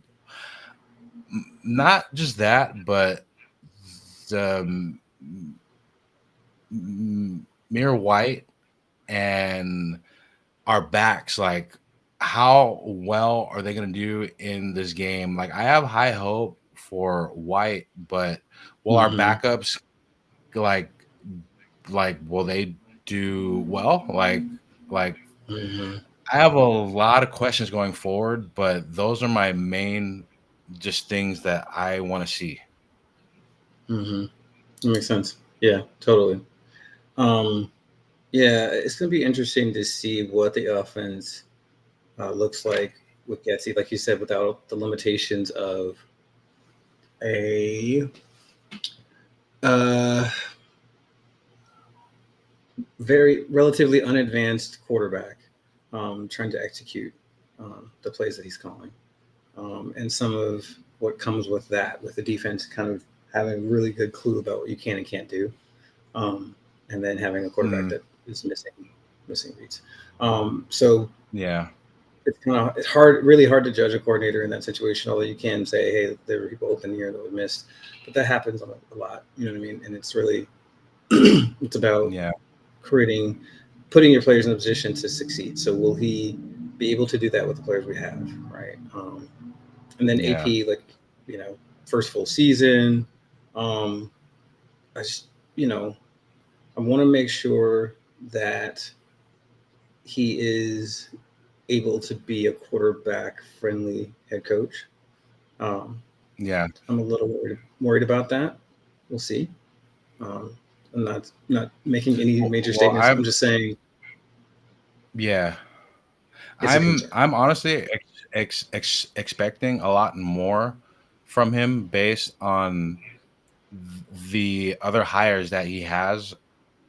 not just that, but the Mir White and our backs, like how well are they going to do in this game? Like I have high hope for White, but will our Mm-hmm. backups like will they do well? Like Mm-hmm. I have a lot of questions going forward, but those are my main just things that I want to see. Mm-hmm. That makes sense. Yeah, totally. Um, yeah, it's going to be interesting to see what the offense looks like with Getzey, like you said, without the limitations of a uh, very relatively unadvanced quarterback trying to execute the plays that he's calling, and some of what comes with that, with the defense kind of having a really good clue about what you can and can't do, and then having a quarterback Mm, that is missing beats. So yeah, it's hard, really hard to judge a coordinator in that situation. Although you can say, hey, there were people open here that were missed, but that happens a lot. You know what I mean? And it's really it's about yeah, creating, putting your players in a position to succeed. So will he be able to do that with the players we have, right? And then yeah, AP, like you know, first full season. Um, I just you know, I want to make sure that he is able to be a quarterback friendly head coach. Um, yeah. I'm a little worried about that. We'll see. Um, I'm not making any major Well, statements. I'm just saying yeah. it's a I'm concern. I'm honestly expecting a lot more from him based on the other hires that he has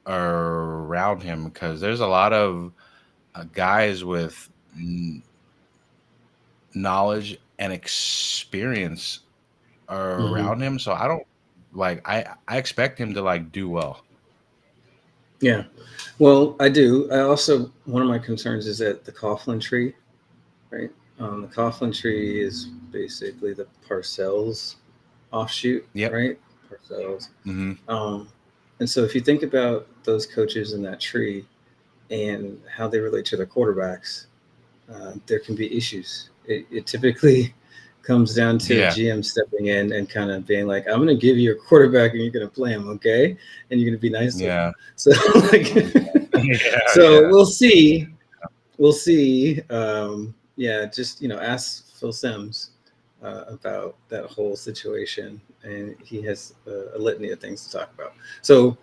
around him because there's a lot of guys with knowledge and experience Mm-hmm. around him. So I don't I expect him to like do well. Yeah. Well, I do. I also, one of my concerns is that the Coughlin tree, right? The Coughlin tree is basically the Parcells offshoot, Yep. right? Parcells. Hmm. Um, and so if you think about those coaches in that tree and how they relate to their quarterbacks, there can be issues. It typically comes down to a Yeah. GM stepping in and kind of being like, "I'm going to give you a quarterback, and you're going to play him, okay? And you're going to be nice to him." Yeah. So, like, Yeah. so Yeah. we'll see. We'll see. Yeah, just ask Phil Sims about that whole situation, and he has a litany of things to talk about. So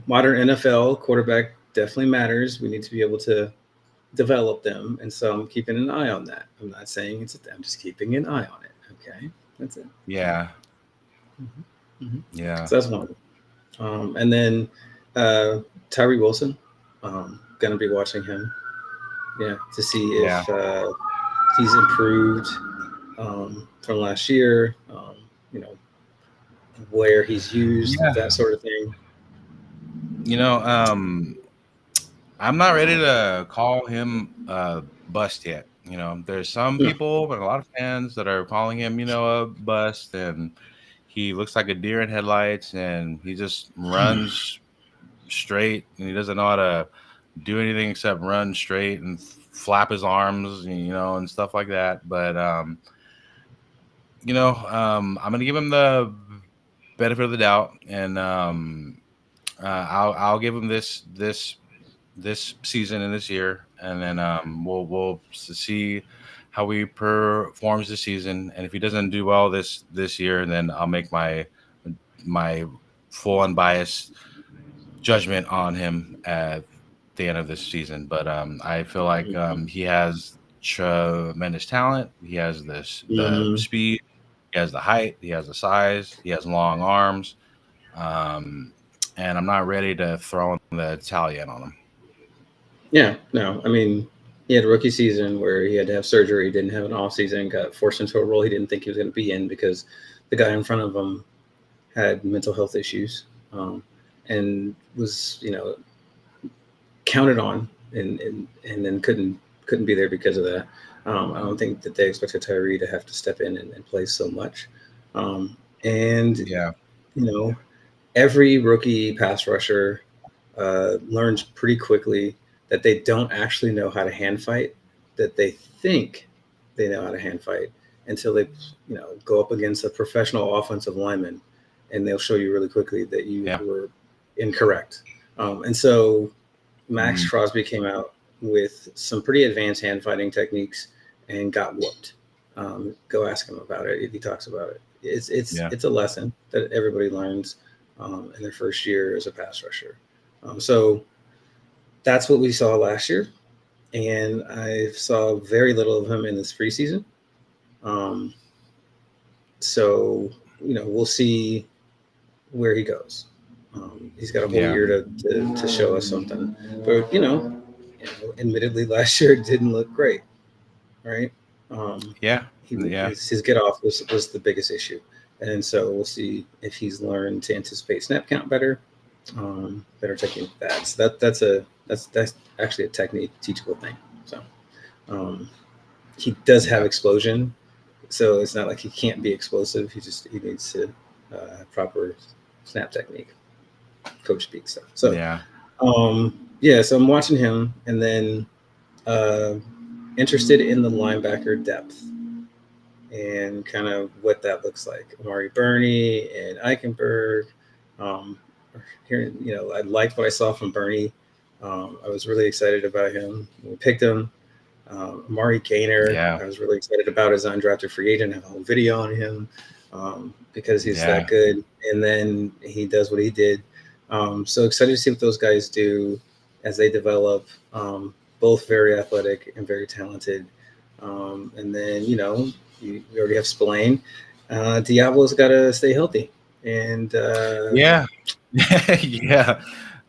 Modern NFL quarterback definitely matters. We need to be able to develop them, and so I'm keeping an eye on that. I'm not saying I'm just keeping an eye on it. Okay, that's it. Yeah. Mm-hmm. Yeah. So that's one. And then Tyree Wilson, gonna be watching him, to see Yeah. if he's improved from last year. You know, where he's used, Yeah. that sort of thing. You know, I'm not ready to call him bust yet. There's some No. people and a lot of fans that are calling him, a bust, and he looks like a deer in headlights, and he just runs straight, and he doesn't know how to do anything except run straight and flap his arms, and stuff like that. But I'm gonna give him the benefit of the doubt, and I'll give him this season and this year, and then we'll see how he performs this season. And if he doesn't do well this year, then I'll make my full unbiased judgment on him at the end of this season. But I feel like he has tremendous talent. He has the Mm-hmm. speed. He has the height. He has the size. He has long arms. Um, and I'm not ready to throw in the Italian on him. Yeah, no, I mean, he had a rookie season where he had to have surgery, didn't have an off season, got forced into a role he didn't think he was going to be in because the guy in front of him had mental health issues, and was counted on, and then couldn't be there because of that. I don't think that they expected Tyree to have to step in and play so much, and Yeah. you know every rookie pass rusher learns pretty quickly that they don't actually know how to hand fight, that they think they know how to hand fight until they, go up against a professional offensive lineman, and they'll show you really quickly that you Yeah. were incorrect. And so Max Mm, Crosby came out with some pretty advanced hand fighting techniques and got whooped. Go ask him about it if he talks about it. yeah. It's a lesson that everybody learns in their first year as a pass rusher. So that's what we saw last year, and I saw very little of him in this preseason. Um, so we'll see where he goes. He's got a whole Yeah. year to show us something, but admittedly, last year it didn't look great, right? Um, Yeah. Yeah. his get off was the biggest issue, and so we'll see if he's learned to anticipate snap count better, better technique. That's actually a technique teachable thing. So um, he does have Yeah. explosion, so it's not like he can't be explosive. He needs to have proper snap technique, coach speak stuff. So Yeah. yeah, so I'm watching him, and then uh, interested in the linebacker depth and kind of what that looks like. Amari Burney and Eichenberg. Um, Here, I liked what I saw from Bernie. I was really excited about him. We picked him. Amari Gainer, Yeah. I was really excited about as undrafted free agent. I have a whole video on him because he's that Yeah. good. And then he does what he did. So excited to see what those guys do as they develop. Both very athletic and very talented. And then, we already have Spillane. Diablo's got to stay healthy. And Yeah. Yeah.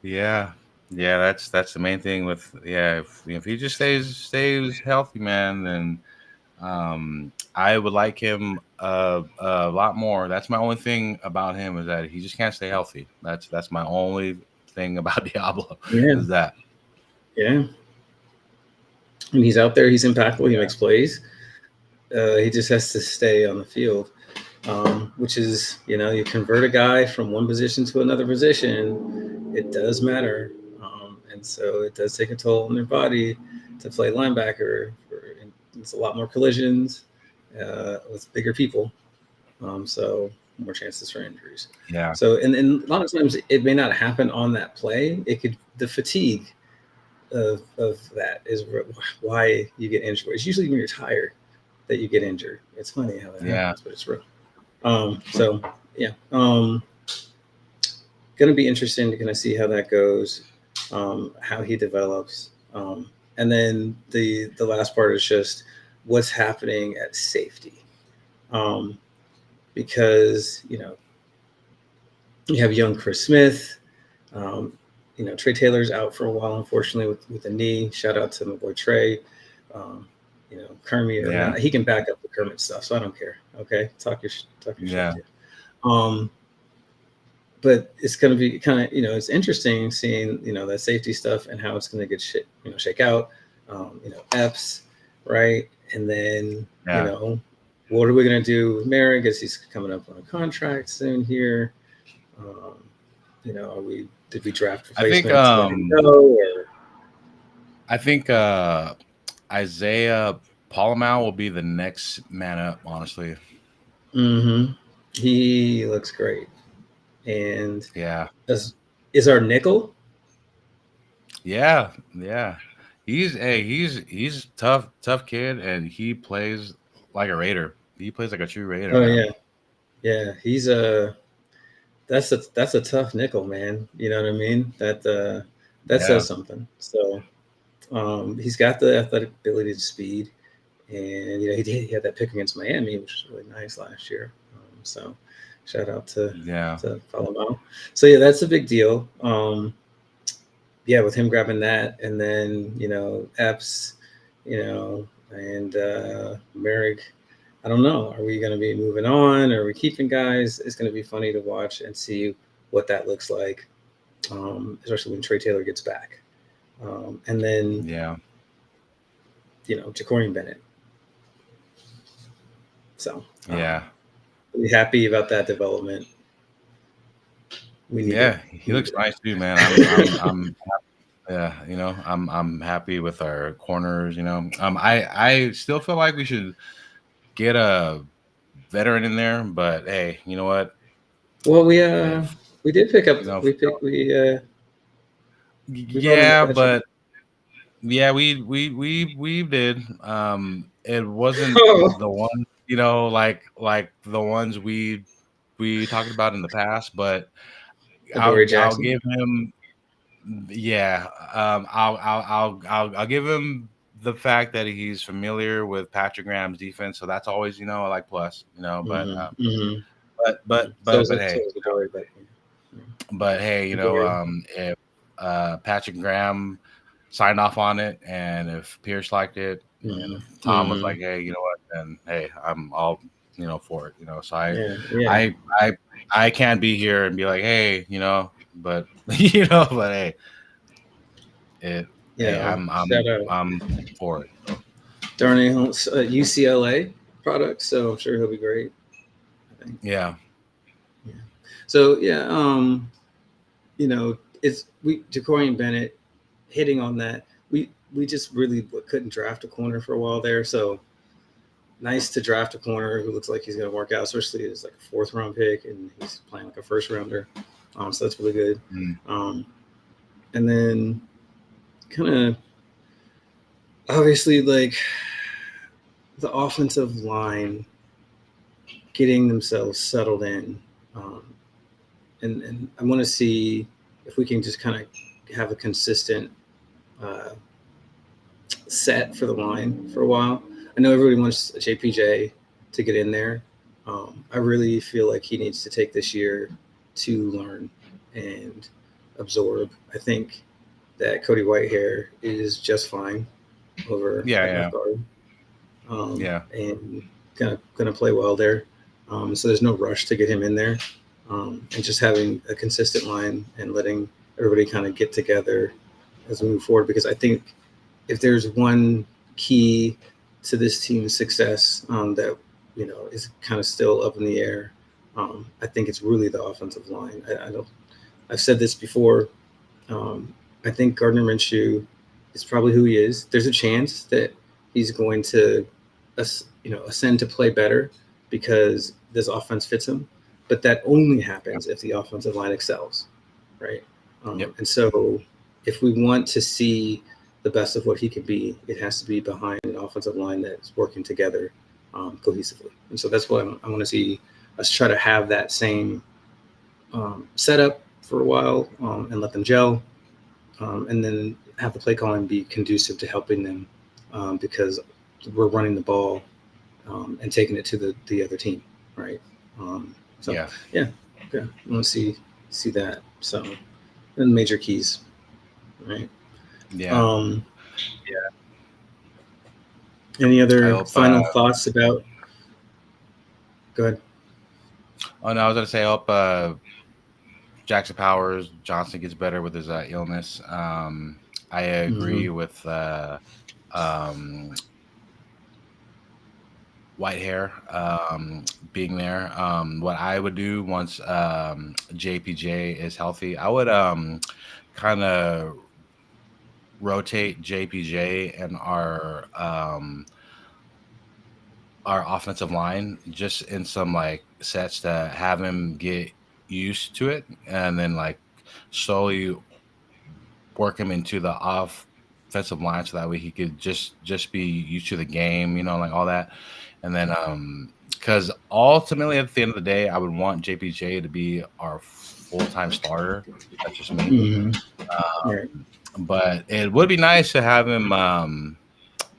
Yeah. Yeah. That's the main thing with, yeah. If he just stays healthy, man, then I would like him a lot more. That's my only thing about him, is that he just can't stay healthy. That's my only thing about Diablo, yeah, is that. yeah. And he's out there. He's impactful. He Yeah. makes plays. He just has to stay on the field, which is, you convert a guy from one position to another position. It does matter. And so it does take a toll on their body to play linebacker. It's a lot more collisions with bigger people. So more chances for injuries. Yeah. So, and a lot of times it may not happen on that play. The fatigue of that is why you get injured. It's usually when you're tired that you get injured. It's funny how that Yeah. happens, but it's real. So yeah. going to be interesting to kind of see how that goes, how he develops. And then the last part is just what's happening at safety. Because, you have young Chris Smith. Trey Taylor's out for a while, unfortunately, with a knee. Shout out to my boy Trey. Kermit or not, he can back up the Kermit stuff, so I don't care. Okay, talk your shit. Too. But it's going to be kind of, it's interesting seeing, that safety stuff and how it's going to get shake out. Epps, right, and then what are we going to do with Merrick as he's coming up on a contract soon here? Did we draft replacement to let him go? I think Isaiah Palomau will be the next man up, honestly. Mm-hmm. He looks great. And is our nickel? Yeah. He's tough kid, and he plays like a Raider. He plays like a true Raider. Oh man. Yeah. He's that's a tough nickel, man. You know what I mean? That says something. So he's got the athletic ability to speed, and he had that pick against Miami, which was really nice last year. So shout out to Palomau. So yeah, that's a big deal. With him grabbing that, and then Epps, and Merrick. I don't know. Are we going to be moving on? Are we keeping guys? It's going to be funny to watch and see what that looks like, especially when Trey Taylor gets back. And then, Jacorian Bennett. So, really happy about that development. He looks nice too, man. I'm happy with our corners. I still feel like we should get a veteran in there, but hey, you know what? Well, we did pick up. We did. It wasn't the one, like the ones we talked about in the past, but I'll give him. I'll give him the fact that he's familiar with Patrick Graham's defense, so that's always like plus, but hey, if Patrick Graham signed off on it, and if Pierce liked it, and if Tom was like, hey, you know what, then hey, I'm all for it, so I can't be here and be like, hey, but but hey, I'm for it. Darnay UCLA product, so I'm sure he'll be great. I think. Yeah. So it's Jacorian Bennett hitting on that. We just really couldn't draft a corner for a while there, so nice to draft a corner who looks like he's going to work out, especially as like a 4th round pick, and he's playing like a 1st rounder. So that's really good. And then kind of obviously like the offensive line getting themselves settled in. And I want to see if we can just kind of have a consistent set for the line for a while. I know everybody wants JPJ to get in there. I really feel like he needs to take this year to learn and absorb. I think that Cody Whitehair is just fine over guard. And gonna play well there. So there's no rush to get him in there. And just having a consistent line and letting everybody kind of get together as we move forward. Because I think if there's one key to this team's success that is kind of still up in the air, I think it's really the offensive line. I've said this before. I think Gardner Minshew is probably who he is. There's a chance that he's going to ascend to play better because this offense fits him. But that only happens if the offensive line excels, right? And so if we want to see the best of what he can be, it has to be behind an offensive line that's working together cohesively. And so that's what I want to see us try to have that same setup for a while and let them gel, and then have the play calling be conducive to helping them because we're running the ball and taking it to the other team, right? So Yeah. yeah, okay, I want to see that. So and major keys, right? Yeah. Um, any I other hope. final thoughts about? Go ahead. Oh no, I was gonna say I hope Jackson Powers Johnson gets better with his illness. I Mm-hmm. agree with um, white hair being there. What I would do once JPJ is healthy, I would kind of rotate JPJ and our offensive line just in some like sets to have him get used to it, and then like slowly work him into the offensive line so that way he could just be used to the game, like all that. And then because ultimately at the end of the day, I would want JPJ to be our full-time starter. That's just me. Mm-hmm. Right. But it would be nice to have him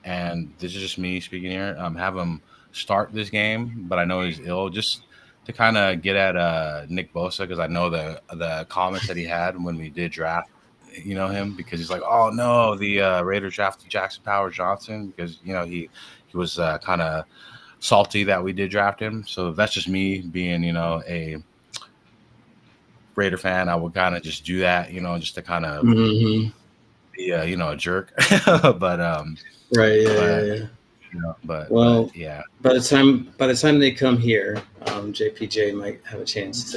and this is just me speaking here, have him start this game, but I know he's ill, just to kind of get at Nick Bosa, because I know the comments that he had when we did draft, him, because he's like, oh no, the Raiders drafted Jackson Powers Johnson, because he was kind of salty that we did draft him. So that's just me being a Raider fan. I would kind of just do that, just to kind of Mm-hmm. be a jerk. but Right. Yeah. Yeah. but Yeah. but Well, yeah. by the time they come here, JPJ might have a chance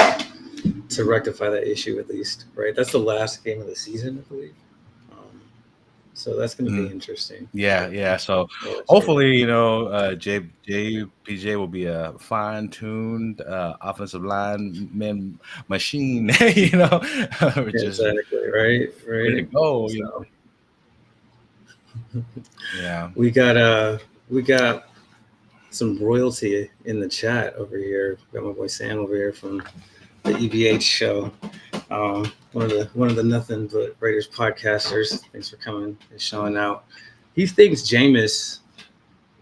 to rectify that issue at least. Right. That's the last game of the season, I believe. So that's going to be Mhm. interesting. Yeah. So Yeah. So. hopefully, JPJ will be a fine-tuned offensive lineman machine, just Exactly. Right. ready to Right. go. So Yeah. we got we got some royalty in the chat over here. Got my boy Sam over here from the EBH show. One of the nothing but Raiders podcasters. Thanks for coming and showing out. He thinks Jameis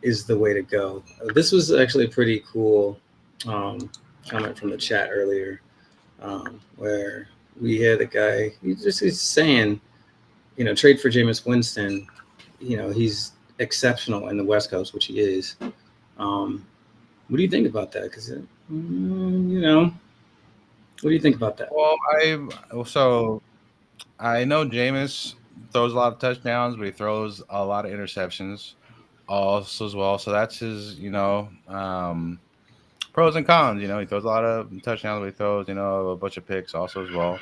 is the way to go. This was actually a pretty cool um, comment from the chat earlier, where we had a guy. He's saying, trade for Jameis Winston. He's exceptional in the West Coast, which he is. What do you think about that? Because what do you think about that? Well, I know Jameis throws a lot of touchdowns, but he throws a lot of interceptions also as well. So that's his, pros and cons. He throws a lot of touchdowns, but he throws, a bunch of picks also as well.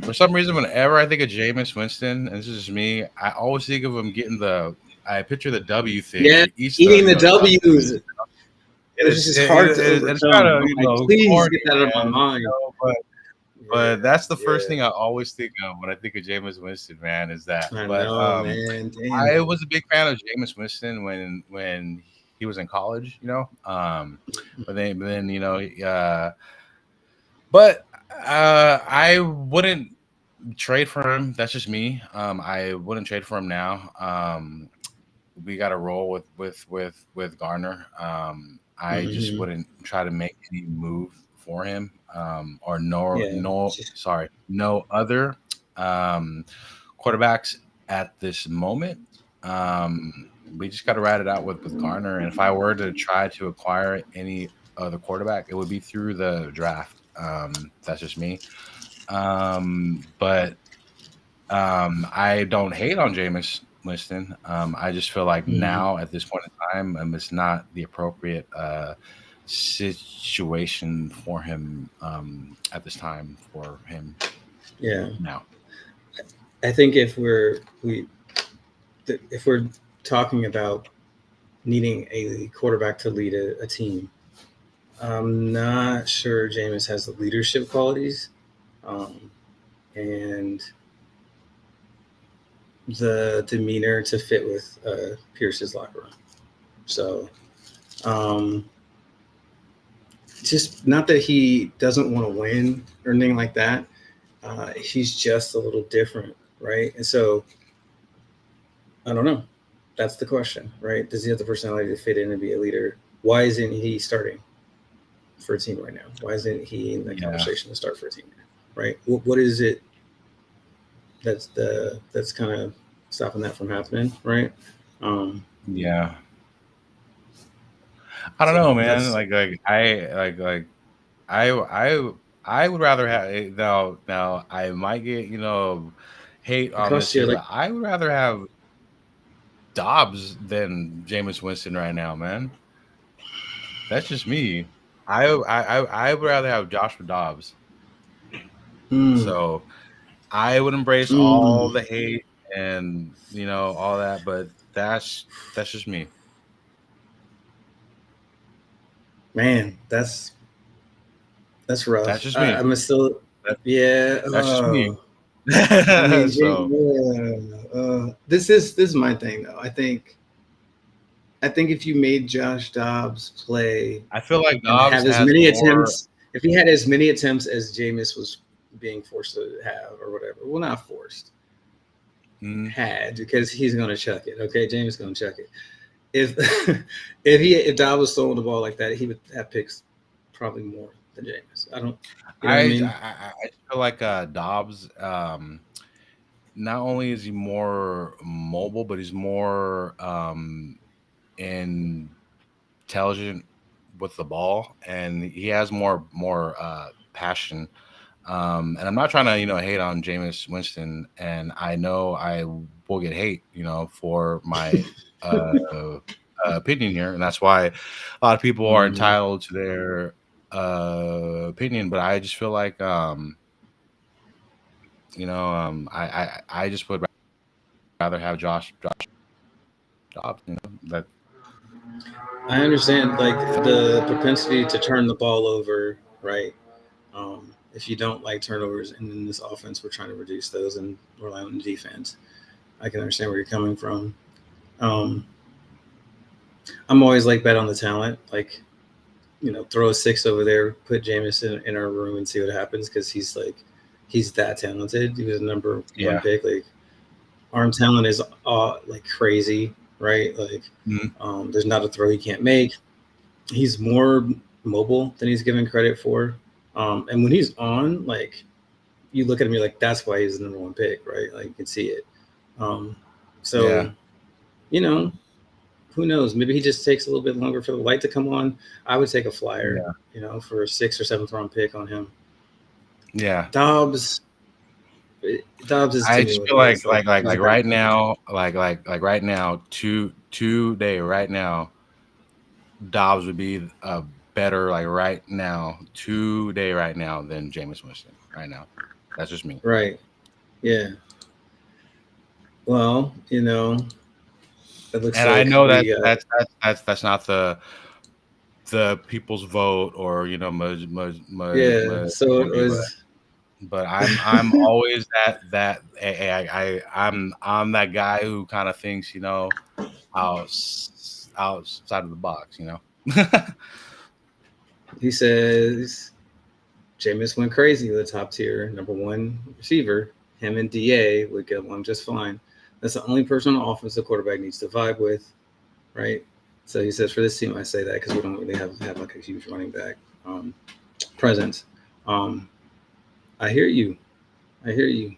For some reason, whenever I think of Jameis Winston, and this is just me, I always think of him getting I picture the W thing Yeah, where he eats eating the the W's. It was just hard to it's kind overcome. of, I'm like, please corny, get that out of my man. mind. But that's the first Yeah, thing I always think of when I think of Jameis Winston, man, is that. I But know, man. Damn. I was a big fan of Jameis Winston when he was in college, but then but I wouldn't trade for him. That's just me. I wouldn't trade for him now. We got to roll with Garner. I just Hmm. wouldn't try to make any move for him. Or Yeah, just, no other um, quarterbacks at this moment. Um, we just got to ride it out with Garner. And if I were to try to acquire any other quarterback, it would be through the draft. That's just me. But I don't hate on Jameis Winston. I just feel like mhm. now at this point in time, it's not the appropriate situation for him at this time for him Yeah. now. I think if we're talking about needing a quarterback to lead a team, I'm not sure Jameis has the leadership qualities, um, and the demeanor to fit with Pierce's locker room. So, um, just not that he doesn't want to win or anything like that. He's just a little different, right? And so I don't know. That's the question, right? Does he have the personality to fit in and be a leader? Why isn't he starting for a team right now? Why isn't he in the Yeah. conversation to start for a team, right? What is it that's kind of stopping that from happening, right? Um, Yeah. I don't so know, man. that's I would rather have now I might get, hate on across this here, here, like but I would rather have Dobbs than Jameis Winston right now, man. That's just me. I would rather have Joshua Dobbs. mm, So I would embrace all mm, the hate and all that, but that's just me. man, that's rough. That's just me. I'm still, That, yeah. that's just me. I mean, So this is my thing though. I think if you made Josh Dobbs play I feel like and Dobbs have as has many more. attempts, if he had as many attempts as Jameis was being forced to have or whatever, well, not forced, Mm, had because he's going to chuck it. Okay, Jameis going to chuck it. If if Dobbs was throwing the ball like that, he would have picks probably more than Jameis. I don't, you know what I mean? I feel like Dobbs. Not only is he more mobile, but he's more intelligent with the ball, and he has more passion. And I'm not trying to hate on Jameis Winston, and I know I will get hate for my uh, opinion here, and that's why a lot of people are Mm-hmm. entitled to their opinion. But I just feel like I just would rather have Josh Dobbs. That I understand like the propensity to turn the ball over, right? If you don't like turnovers, and in this offense, we're trying to reduce those and rely on the defense. I can understand where you're coming from. Um, I'm always like bet on the talent, like throw a six over there, put Jameis in our room and see what happens because he's that talented. He was a number one yeah. pick. Like arm talent is like crazy, right? Like Mhm. there's not a throw he can't make. He's more mobile than he's given credit for. And when he's on, like you look at him, you're like, that's why he's the number one pick, right? Like you can see it. Um, so Yeah. you know, who knows? Maybe he just takes a little bit longer for the light to come on. I would take a flyer, Yeah. for a sixth or seventh round pick on him. Yeah. Dobbs, Dobbs is to I me just what feel he like is. Like he's a great right coach. now, right now, today, right now, Dobbs would be a better right now, today, right now than Jameis Winston right now. That's just me. Right. Yeah. Well, it looks And I like know that we that's not the people's vote or yeah. So it majority, was but I'm always I'm that guy who kind of thinks outside of the box. he says Jameis went crazy with a top tier number one receiver. Him and DA would get along just fine. That's the only person on offense the quarterback needs to vibe with, right? So he says, for this team, I say that because we don't really have like a huge running back presence. Um, I hear you. I hear you.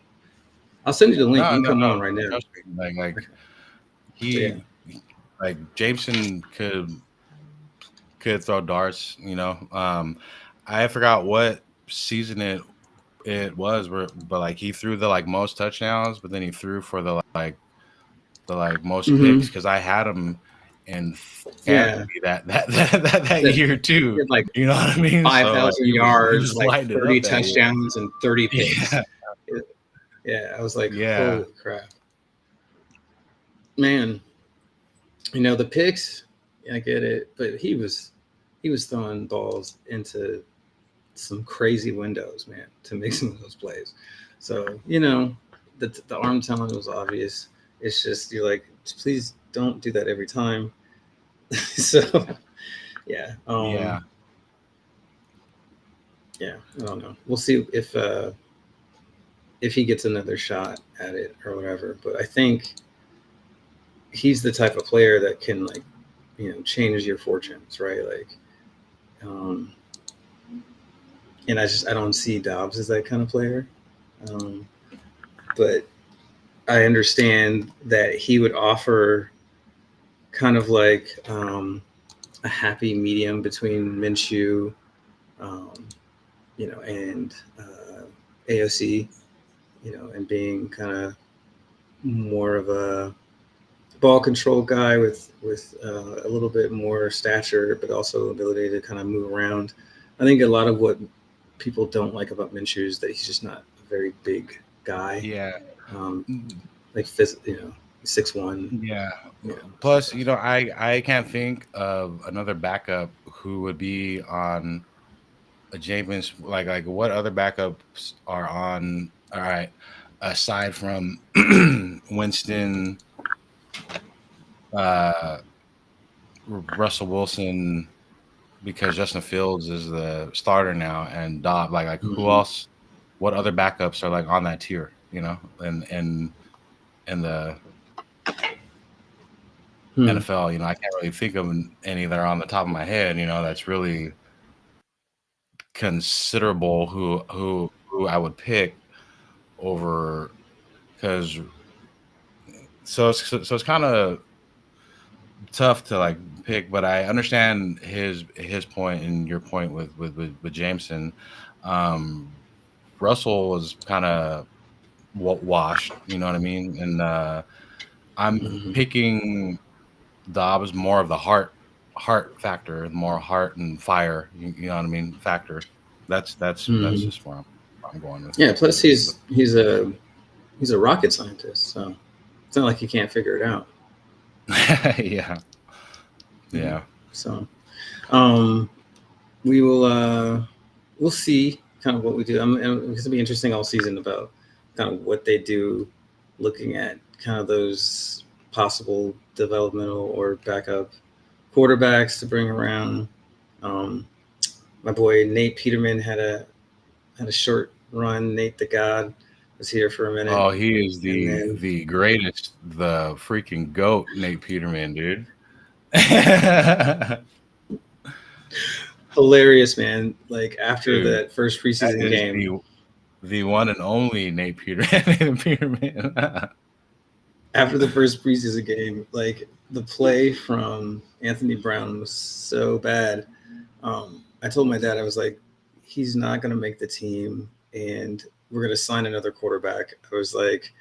I'll send you the link. No, You can no, come no. on right now. Trust me. Yeah. He Jameson could throw darts. I forgot what season it was, but he threw the most touchdowns, but then he threw for the most Mm-hmm. picks because I had him in Yeah. fantasy that That year he too. had like You know what I mean? So 5,000 he yards, was like lighting it 30 up that year. touchdowns, and 30 picks. Yeah, Yeah. I was like, yeah, holy crap. Man, the picks, I get it, but he was throwing balls into some crazy windows, man, to make some of those plays. So the arm talent was obvious. It's just you're like, please don't do that every time. So yeah, yeah. yeah, I don't know. We'll see if if he gets another shot at it or whatever. But I think he's the type of player that can like, change your fortunes, right? Like, um, and I don't see Dobbs as that kind of player. Um, but I understand that he would offer kind of like a happy medium between Minshew, um, and AOC, and being kind of more of a ball control guy with a little bit more stature, but also ability to kind of move around. I think a lot of what people don't like about Minshew is that he's just not a very big guy. Yeah. Um, like 6'1". Yeah. You know, Plus, so. I can't think of another backup who would be on a Jameis. Like what other backups are on? All right, aside from Winston, uh, Russell Wilson, because Justin Fields is the starter now, and Dobb. Like who Mm-hmm. else? What other backups are like on that tier? And the NFL, I can't really think of any that are on the top of my head. That's really considerable. Who I would pick over, because it's kind of tough to like pick, but I understand his point and your point with Jameson. Um, Russell was kind of washed, you know what I mean, and I'm Mm-hmm. picking Dobbs more of the heart factor, more heart and fire. You know what I mean? Factor. That's Mm-hmm. just where I'm going with. Yeah. Plus, he's a rocket scientist, so it's not like he can't figure it out. Yeah. Yeah. So, um, we will we'll see kind of what we do. It's gonna be interesting all season about kind of what they do, looking at kind of those possible developmental or backup quarterbacks to bring around. Um, my boy Nate Peterman had a short run. Nate the God was here for a minute, Oh, he is and then the greatest, the freaking goat, Nate Peterman, dude. hilarious, man. Like after Dude, that first that preseason is game, the one and only Nate Peterman. Peterman. after the first preseason game, like the play from Anthony Brown was so bad. I told my dad, I was like, he's not going to make the team, and we're going to sign another quarterback. I was like,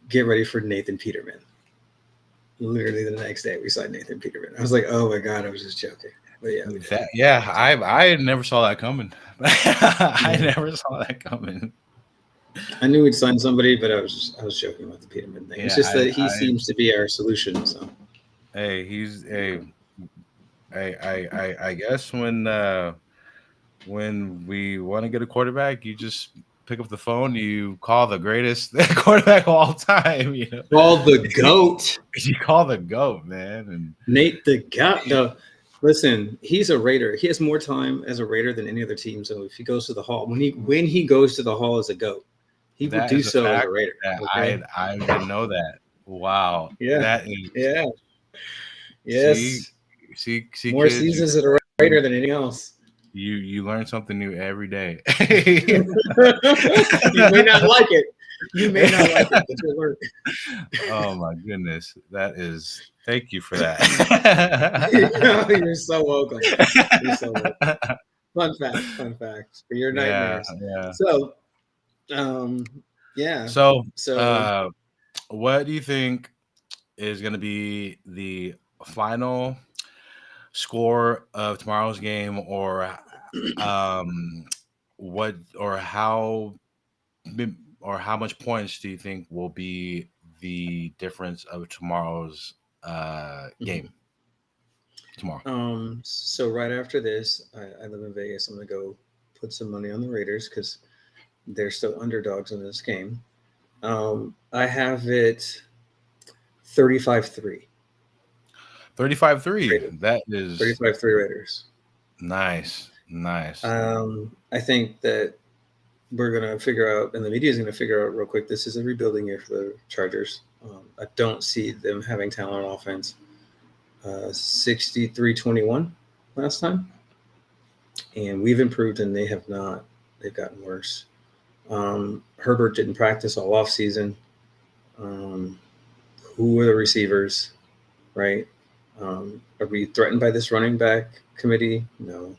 get ready for Nathan Peterman. Literally the next day, we signed Nathan Peterman. I was like, oh my God, I was just joking. But yeah, we did. I never saw that coming. I Yeah. never saw that coming. I knew we'd sign somebody, but I was joking about the Peterman thing. It's Yeah, just that he seems to be our solution. So he's I guess when we want to get a quarterback, you just pick up the phone, you call the greatest quarterback of all time. call the GOAT. You call the GOAT, man. And Nate the GOAT. No, listen, he's a Raider. He has more time as a Raider than any other team. So if he goes to the Hall, when he goes to the Hall as a GOAT, he would that do is a so as a fact Raider. that Okay. I didn't know that. Wow, Yeah. that is Yeah. see Yes. see More kids. seasons as a Raider than anything else. You learn something new every day. You may not like it. You may not like it, but you'll learn. Oh my goodness, that is. Thank you for that. You're so welcome. You're so welcome. Fun fact for your Yeah, nightmares. yeah. So, yeah. So, So, what do you think is going to be the final score of tomorrow's game, or what, or how much points do you think will be the difference of tomorrow's game tomorrow? so right after this, I live in Vegas. I'm gonna go put some money on the Raiders because they're still underdogs in this game. I have it 35-3. 35-3. Raiders. That is 35-3 Raiders. nice. I think that we're going to figure out, and the media is going to figure out real quick, this is a rebuilding year for the Chargers. I don't see them having talent on offense. 63-21 last time. And we've improved, and they have not. They've gotten worse. Herbert didn't practice all offseason. Who are the receivers, right? Are we threatened by this running back committee? No.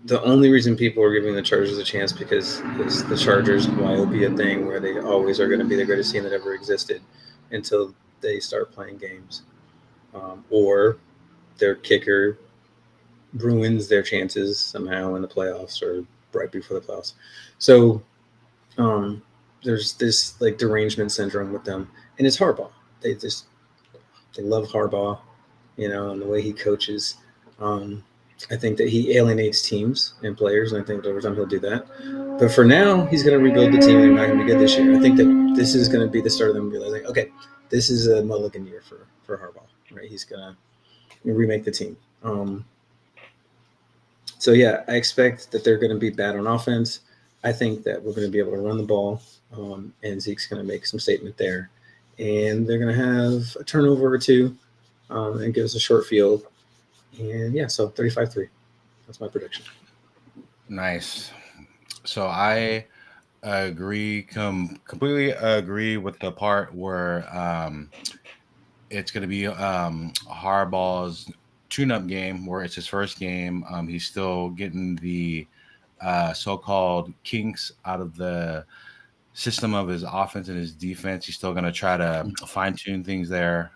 The only reason people are giving the Chargers a chance because is the Chargers will be a thing where they always are going to be the greatest team that ever existed until they start playing games. Or their kicker ruins their chances somehow in the playoffs or right before the playoffs. So there's this like derangement syndrome with them, and it's Harbaugh. They love Harbaugh, and the way he coaches. I think that he alienates teams and players, and I think over time he'll do that. But for now, he's going to rebuild the team, and they're not going to be good this year. I think that this is going to be the start of them realizing, okay, this is a mulligan year for Harbaugh, right? He's going to remake the team. So, yeah, I expect that they're going to be bad on offense. I think that we're going to be able to run the ball, and Zeke's going to make some statement there. And they're going to have a turnover or two and give us a short field. And, yeah, so 35-3. That's my prediction. Nice. So I completely agree with the part where it's going to be Harbaugh's tune-up game where it's his first game. He's still getting the so-called kinks out of the system of his offense and his defense. He's still going to try to fine-tune things there.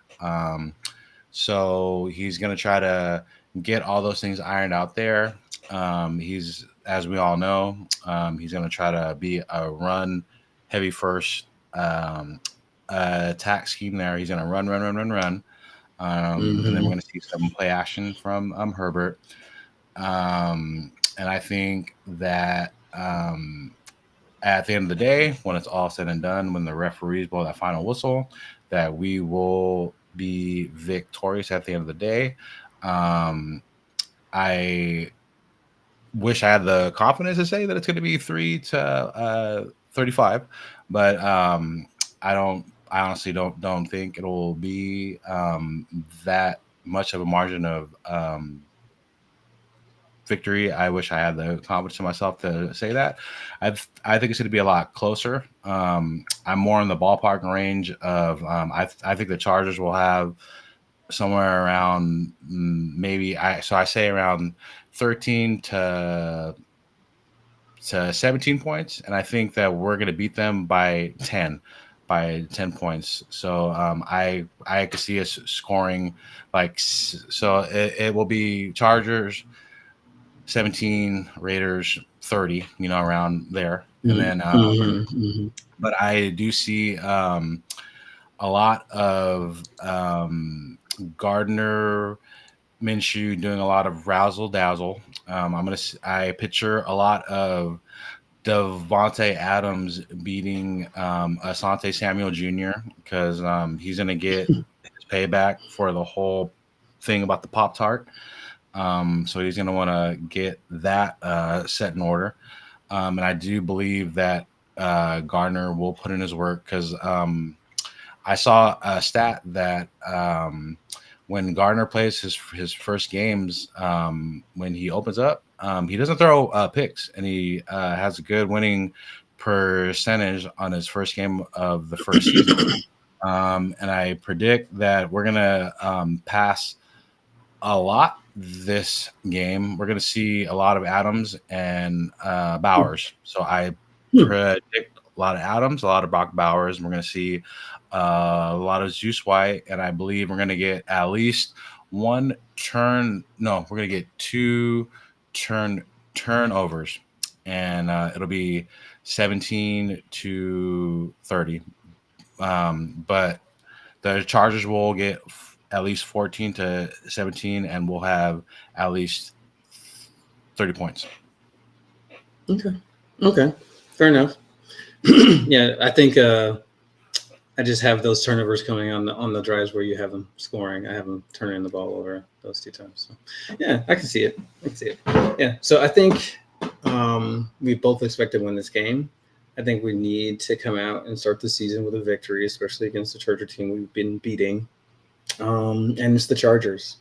So he's going to try to get all those things ironed out there. He's, as we all know, he's going to try to be a run-heavy first attack scheme there. He's going to run. And then we're going to see some play action from Herbert. And I think that at the end of the day, when it's all said and done, when the referees blow that final whistle, that we will be victorious at the end of the day. I wish I had the confidence to say that it's going to be 3-35, but I honestly don't think it'll be that much of a margin of victory. I wish I had the confidence in myself to say that. I think it's going to be a lot closer. I'm more in the ballpark range of I think the Chargers will have somewhere around I say around 13 to 17 points, and I think that we're going to beat them by 10 points. So I could see us scoring it will be Chargers 17, Raiders 30, around there. And then but I do see a lot of Gardner Minshew doing a lot of razzle dazzle. I picture a lot of Devontae Adams beating Asante Samuel Jr. because he's going to get his payback for the whole thing about the Pop-Tart. So he's going to want to get that set in order. And I do believe that Gardner will put in his work because I saw a stat that when Gardner plays his first games, when he opens up, he doesn't throw picks, and he has a good winning percentage on his first game of the first season. And I predict that we're going to pass a lot this game. We're going to see a lot of Adams and Bowers. So I predict a lot of Adams, a lot of Brock Bowers, and we're going to see a lot of Zeus White, and I believe we're going to get at least one turn. No, we're going to get two turnovers, and it'll be 17-30. But the Chargers will get at least 14-17, and we'll have at least 30 points. Okay, fair enough. Yeah, I think I just have those turnovers coming on the drives where you have them scoring. I have them turning the ball over those two times. So, yeah, I can see it. Yeah, so I think We both expect to win this game. I think we need to come out and start the season with a victory, especially against the Charger team we've been beating. And it's the Chargers.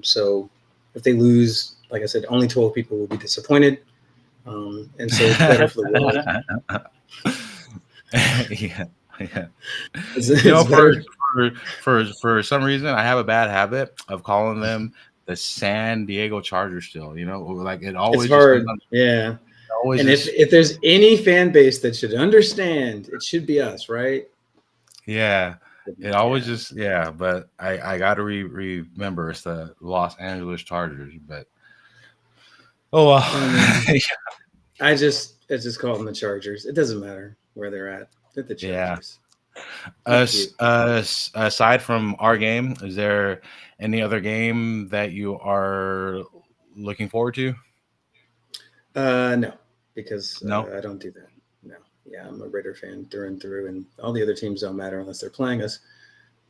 So if they lose, like I said, only 12 people will be disappointed. And so it's better for the world. Yeah. It's You know, better. for some reason, I have a bad habit of calling them the San Diego Chargers. Still, you know, like it It's always just comes hard. on. Yeah. Always And just if there's any fan base that should understand, it should be us, right? yeah. It always Yeah. just yeah. But I got to remember it's the Los Angeles Chargers. But oh well. I mean, I just call them the Chargers. It doesn't matter where they're at. They're the Yeah. Chargers. They're cute. Aside from our game, is there any other game that you are looking forward to? No, because No. I don't do that. No. Yeah, I'm a Raider fan through and through, and all the other teams don't matter unless they're playing us.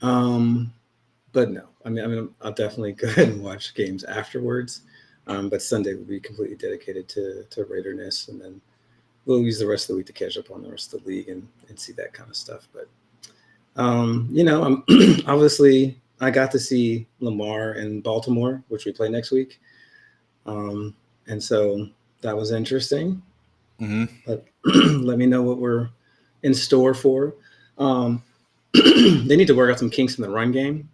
But no, I mean, I'll definitely go ahead and watch games afterwards. But Sunday will be completely dedicated to Raiderness, and then we'll use the rest of the week to catch up on the rest of the league and see that kind of stuff. But I'm obviously I got to see Lamar in Baltimore, which we play next week, and so that was interesting. Mm-hmm. But let me know what we're in store for. They need to work out some kinks in the run game,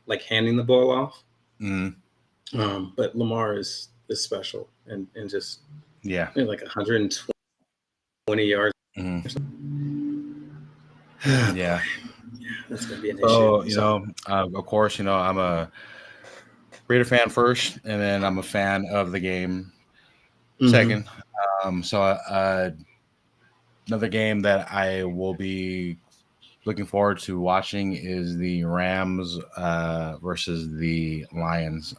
like handing the ball off. Mm-hmm. But Lamar is special and just Yeah, like 120 yards. Mm-hmm. Yeah, Yeah. that's gonna be an So issue. you know, of course, you know, I'm a Raider fan first, and then I'm a fan of the game second. So another game that I will be looking forward to watching is the Rams versus the Lions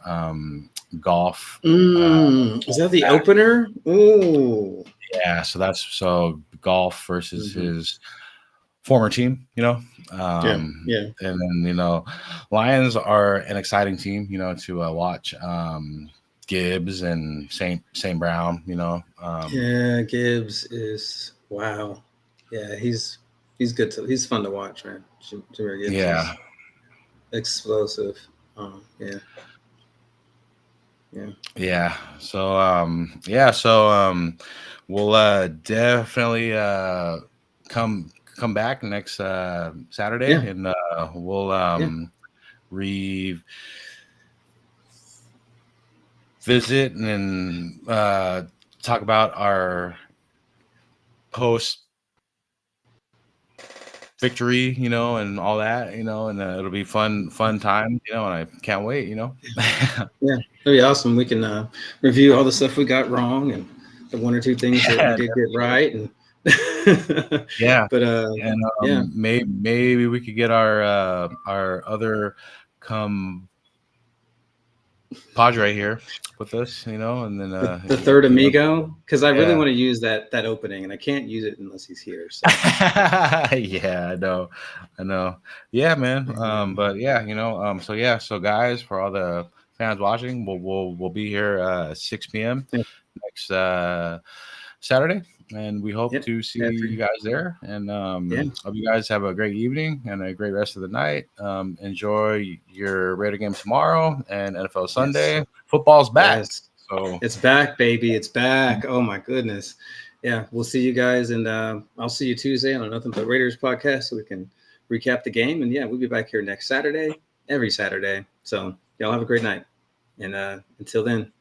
golf. Is that the opener? Ooh. Yeah, so that's so golf versus his former team, you know. Yeah. And then you know, Lions are an exciting team, you know, to watch. Gibbs and Saint Brown, you know. Yeah, Gibbs is wow. Yeah, he's good to. He's fun to watch, man. Jameer Gibbs Yeah. is explosive. Yeah. Yeah. So we'll definitely come back next Saturday, Yeah. and we'll revisit and talk about our post victory, you know, and all that, you know, and it'll be fun time, you know, and I can't wait, you know. Yeah, it'll be awesome. We can review all the stuff we got wrong and the one or two things that we did get right, and yeah. But And maybe we could get our other Padre here with us, you know, and then the third amigo, because I really want to use that opening, and I can't use it unless he's here. So. Yeah, I know. Yeah, man. But yeah, you know. So guys, for all the fans watching, we'll be here 6 p.m. next Saturday, and we hope to see you guys there. And hope you guys have a great evening and a great rest of the night. Enjoy your Raider game tomorrow and NFL Sunday. Yes. Football's back. Yes. So it's back, baby. It's back. Oh my goodness. Yeah, we'll see you guys, and I'll see you Tuesday on Nothing But Raiders podcast, so we can recap the game. And yeah, we'll be back here next Saturday, every Saturday. So y'all have a great night, and until then.